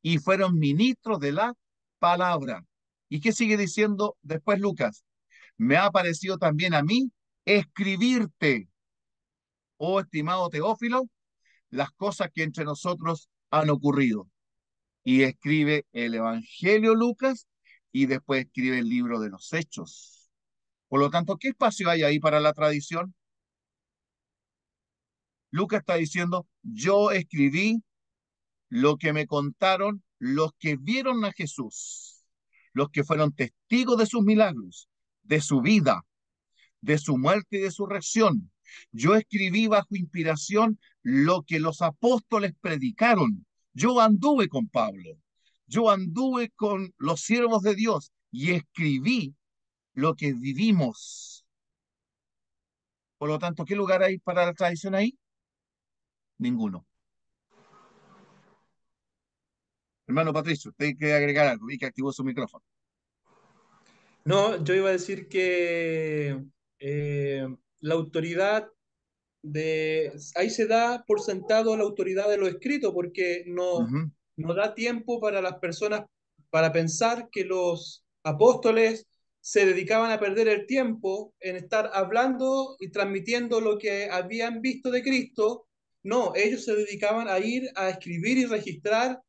y fueron ministros de la palabra. ¿Y qué sigue diciendo después Lucas? Me ha parecido también a mí escribirte, oh estimado Teófilo, las cosas que entre nosotros han ocurrido. Y escribe el Evangelio Lucas y después escribe el libro de los Hechos. Por lo tanto, ¿qué espacio hay ahí para la tradición? Lucas está diciendo, yo escribí lo que me contaron los que vieron a Jesús, los que fueron testigos de sus milagros, de su vida, de su muerte y de su resurrección. Yo escribí bajo inspiración lo que los apóstoles predicaron. Yo anduve con Pablo, yo anduve con los siervos de Dios y escribí lo que vivimos. Por lo tanto, ¿qué lugar hay para la tradición ahí? Ninguno. Hermano Patricio, usted quiere agregar algo y que activó su micrófono. No, yo iba a decir que la autoridad ahí se da por sentado la autoridad de lo escrito, porque Ujú. no da tiempo para las personas para pensar que los apóstoles se dedicaban a perder el tiempo en estar hablando y transmitiendo lo que habían visto de Cristo. No, ellos se dedicaban a ir a escribir y registrar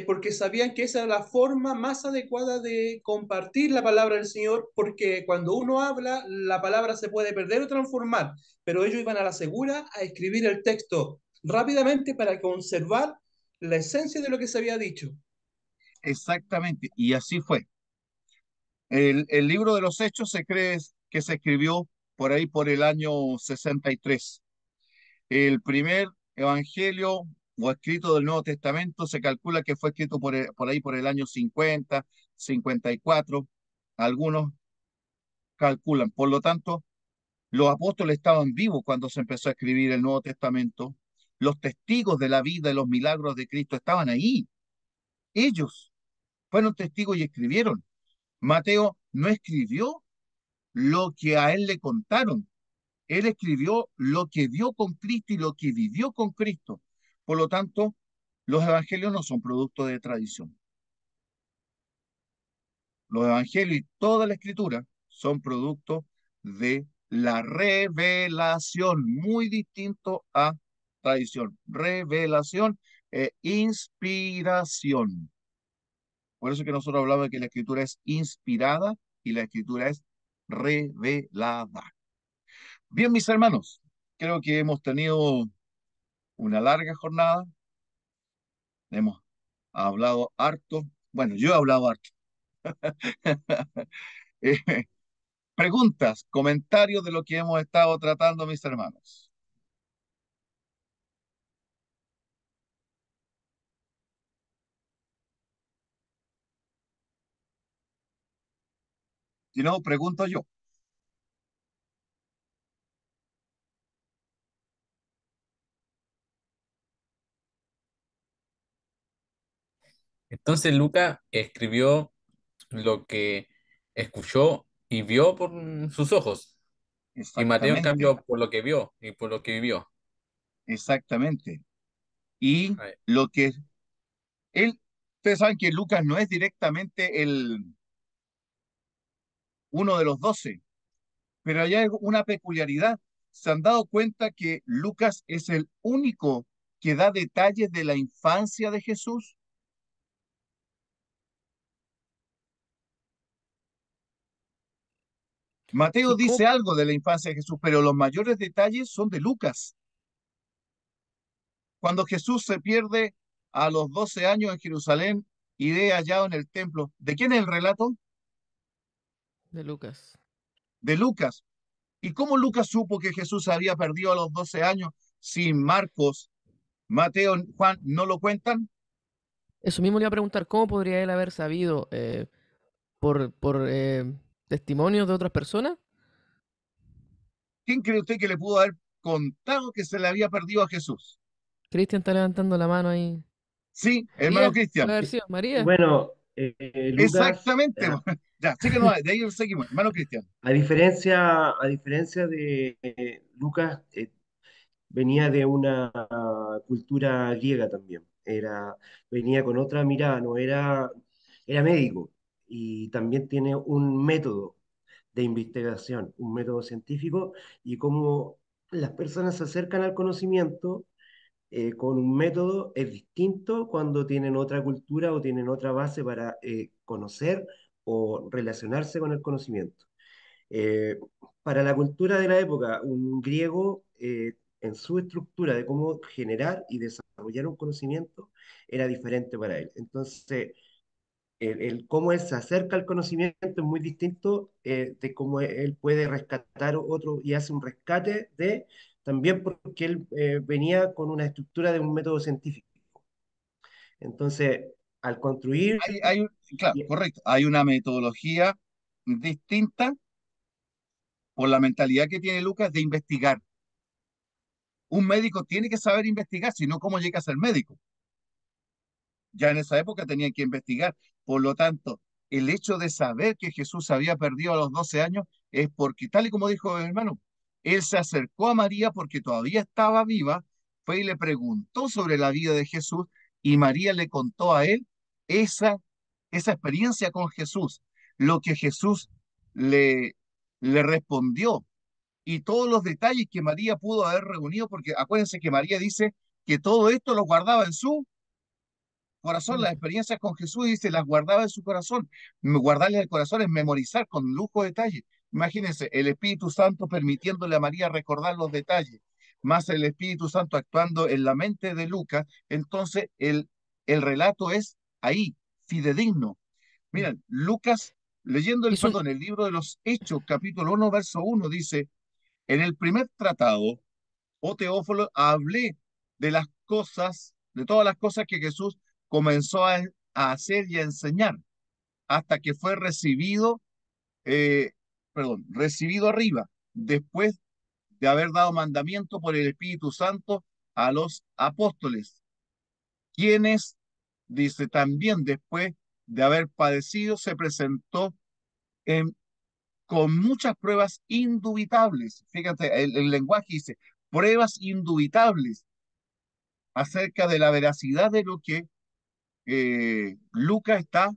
porque sabían que esa era la forma más adecuada de compartir la palabra del Señor, porque cuando uno habla, la palabra se puede perder o transformar, pero ellos iban a la segura a escribir el texto rápidamente para conservar la esencia de lo que se había dicho. Exactamente, y así fue. El libro de los Hechos se cree que se escribió por ahí por el año 63. El primer evangelio o escrito del Nuevo Testamento se calcula que fue escrito por ahí por el año 50, 54. Algunos calculan. Por lo tanto, los apóstoles estaban vivos cuando se empezó a escribir el Nuevo Testamento. Los testigos de la vida y los milagros de Cristo estaban ahí. Ellos fueron testigos y escribieron. Mateo no escribió lo que a él le contaron. Él escribió lo que vio con Cristo y lo que vivió con Cristo. Por lo tanto, los evangelios no son producto de tradición. Los evangelios y toda la escritura son producto de la revelación, muy distinto a tradición. Revelación e inspiración. Por eso que nosotros hablamos de que la escritura es inspirada y la escritura es revelada. Bien, mis hermanos, creo que hemos tenido una larga jornada, hemos hablado harto, bueno, yo he hablado harto. Eh, preguntas, comentarios de lo que hemos estado tratando, mis hermanos. Si no, pregunto yo. Entonces Lucas escribió lo que escuchó y vio por sus ojos. Y Mateo, en Exactamente, cambio, por lo que vio y por lo que vivió. exactamente. Y A ver, lo que él, ustedes saben que Lucas no es directamente uno de los 12, pero hay una peculiaridad. ¿Se han dado cuenta que Lucas es el único que da detalles de la infancia de Jesús? Mateo Sí, dice algo de la infancia de Jesús, pero los mayores detalles son de Lucas. Cuando Jesús se pierde a los 12 años en Jerusalén y ve hallado en el templo, ¿de quién es el relato? de Lucas. De Lucas. ¿Y cómo Lucas supo que Jesús se había perdido a los 12 años si Marcos, Mateo, Juan no lo cuentan? Eso mismo le iba a preguntar, ¿cómo podría él haber sabido por testimonios de otras personas? ¿Quién cree usted que le pudo haber contado que se le había perdido a Jesús? Cristian está levantando la mano ahí. Sí, hermano María, puede Cristian. haber sido María. Bueno, Lucas, Exactamente. Ya, sí que no, de ahí seguimos. Hermano Cristian. a diferencia de Lucas, venía de una cultura griega también. Venía con otra mirada, era médico y también tiene un método de investigación, un método científico y cómo las personas se acercan al conocimiento con un método es distinto cuando tienen otra cultura o tienen otra base para conocer o relacionarse con el conocimiento. Eh, para la cultura de la época, un griego en su estructura de cómo generar y desarrollar un conocimiento era diferente para él. Entonces, cómo él se acerca al conocimiento es muy distinto de cómo él puede rescatar otro y hace un rescate de, también porque él venía con una estructura de un método científico. Entonces, al construir, Claro, y- correcto. Hay una metodología distinta por la mentalidad que tiene Lucas de investigar. Un médico tiene que saber investigar, si no, ¿cómo llega a ser médico? Ya en esa época tenían que investigar. Por lo tanto, el hecho de saber que Jesús se había perdido a los 12 años es porque, tal y como dijo el hermano, él se acercó a María porque todavía estaba viva, fue y le preguntó sobre la vida de Jesús y María le contó a él esa, esa experiencia con Jesús, lo que Jesús le, le respondió y todos los detalles que María pudo haber reunido, porque acuérdense que María dice que todo esto lo guardaba en su corazón, las experiencias con Jesús, dice, las guardaba en su corazón. Guardarle el corazón es memorizar con lujo de detalle. Imagínense, el Espíritu Santo permitiéndole a María recordar los detalles, más el Espíritu Santo actuando en la mente de Lucas, entonces el relato es ahí, fidedigno. Miren, Lucas, leyendo Y son, el libro de los Hechos, capítulo 1 verso 1 dice, en el primer tratado, oh Teófilo, hablé de las cosas, de todas las cosas que Jesús comenzó a hacer y a enseñar hasta que fue recibido, eh, recibido arriba, después de haber dado mandamiento por el Espíritu Santo a los apóstoles, quienes, dice también, después de haber padecido, se presentó en, con muchas pruebas indubitables. Fíjate, el lenguaje dice, pruebas indubitables acerca de la veracidad de lo que Lucas está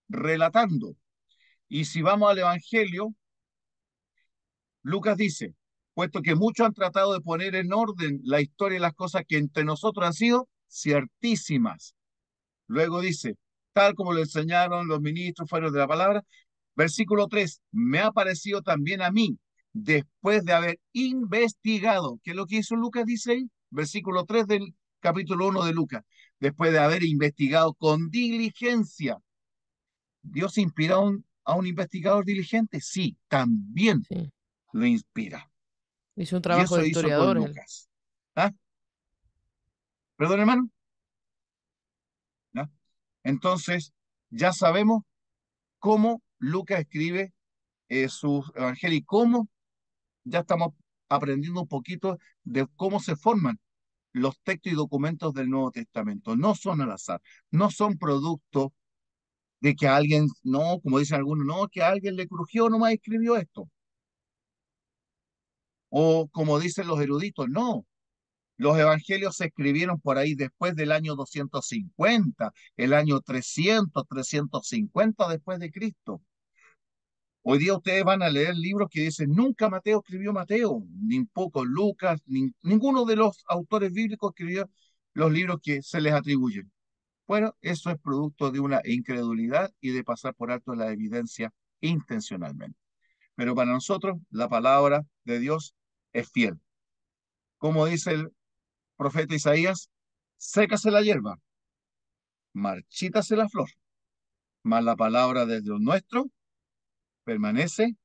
relatando. Y si vamos al Evangelio, Lucas dice, puesto que muchos han tratado de poner en orden la historia y las cosas que entre nosotros han sido ciertísimas. Luego dice, tal como lo enseñaron los ministros fueron de la palabra. Versículo 3, me ha parecido también a mí, después de haber investigado, ¿qué es lo que hizo Lucas? Dice ahí, versículo 3 del capítulo 1 de Lucas, después de haber investigado con diligencia. ¿Dios inspira a un investigador diligente? Sí, también Sí. lo inspira. Hizo un Y trabajo de eso hizo con historiador él. Lucas. ¿Ah? ¿Perdón, hermano? ¿Ya? Entonces, ya sabemos cómo Lucas escribe sus evangelios y cómo ya estamos aprendiendo un poquito de cómo se forman los textos y documentos del Nuevo Testamento. No son al azar, no son producto de que alguien, no, como dicen algunos, no, que alguien le crujió, nomás escribió esto. O como dicen los eruditos, no. Los evangelios se escribieron por ahí después del año 250, el año 300, 350 después de Cristo. Hoy día ustedes van a leer libros que dicen, nunca Mateo escribió Mateo, ni poco Lucas, ninguno de los autores bíblicos escribió los libros que se les atribuyen. Bueno, eso es producto de una incredulidad y de pasar por alto la evidencia intencionalmente. Pero para nosotros la palabra de Dios es fiel. Como dice el profeta Isaías, sécase la hierba, marchítase la flor, mas la palabra de Dios nuestro permanece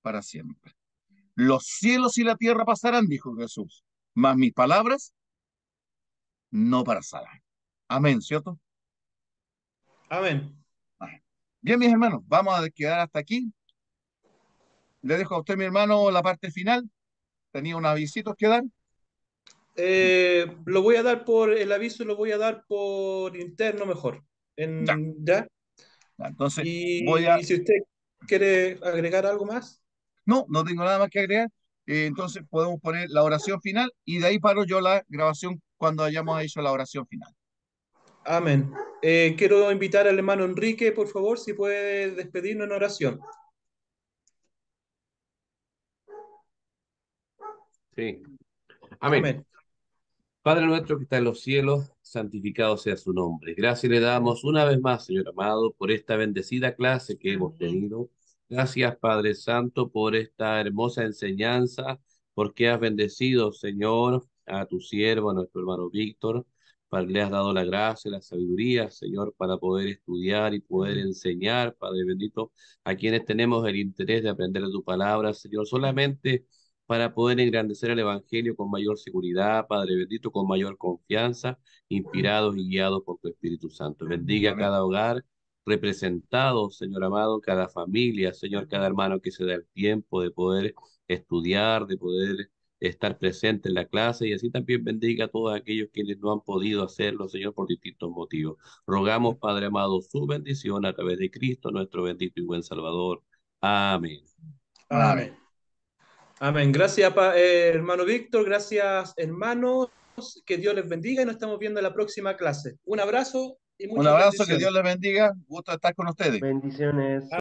para siempre. Los cielos y la tierra pasarán, dijo Jesús, mas mis palabras no pasarán. Amén, ¿cierto? Amén. Bien, mis hermanos, vamos a quedar hasta aquí. Le dejo a usted, mi hermano, la parte final. Tenía unos avisitos que dar. Lo voy a dar por el aviso, lo voy a dar por interno mejor. Ya, ¿Ya? ya. Entonces, voy a... Y si usted quiere agregar algo más. No, no tengo nada más que agregar. Entonces, podemos poner la oración final y de ahí paro yo la grabación cuando hayamos hecho la oración final. Amén. Quiero invitar al hermano Enrique, por favor, si puede despedirnos en oración. Sí. Amén. Amén. Padre nuestro que está en los cielos, santificado sea su nombre. Gracias le damos una vez más, Señor amado, por esta bendecida clase que hemos tenido. Gracias, Padre Santo, por esta hermosa enseñanza, porque has bendecido, Señor, a tu siervo, a nuestro hermano Víctor, le has dado la gracia, la sabiduría, Señor, para poder estudiar y poder enseñar, Padre bendito, a quienes tenemos el interés de aprender de tu palabra, Señor, solamente para poder engrandecer el Evangelio con mayor seguridad, Padre bendito, con mayor confianza, inspirados y guiados por tu Espíritu Santo. Bendiga Amén. cada hogar representado, Señor amado, cada familia, Señor, cada hermano que se da el tiempo de poder estudiar, de poder estar presente en la clase y así también bendiga a todos aquellos quienes no han podido hacerlo, Señor, por distintos motivos. Rogamos, Padre amado, su bendición a través de Cristo, nuestro bendito y buen Salvador. Amén. Amén. Amén. Amén. Gracias, hermano Víctor. Gracias, hermanos. Que Dios les bendiga y nos estamos viendo en la próxima clase. Un abrazo y Un muchas abrazo, que bendiciones. Dios les bendiga. Gusto de estar con ustedes. Bendiciones.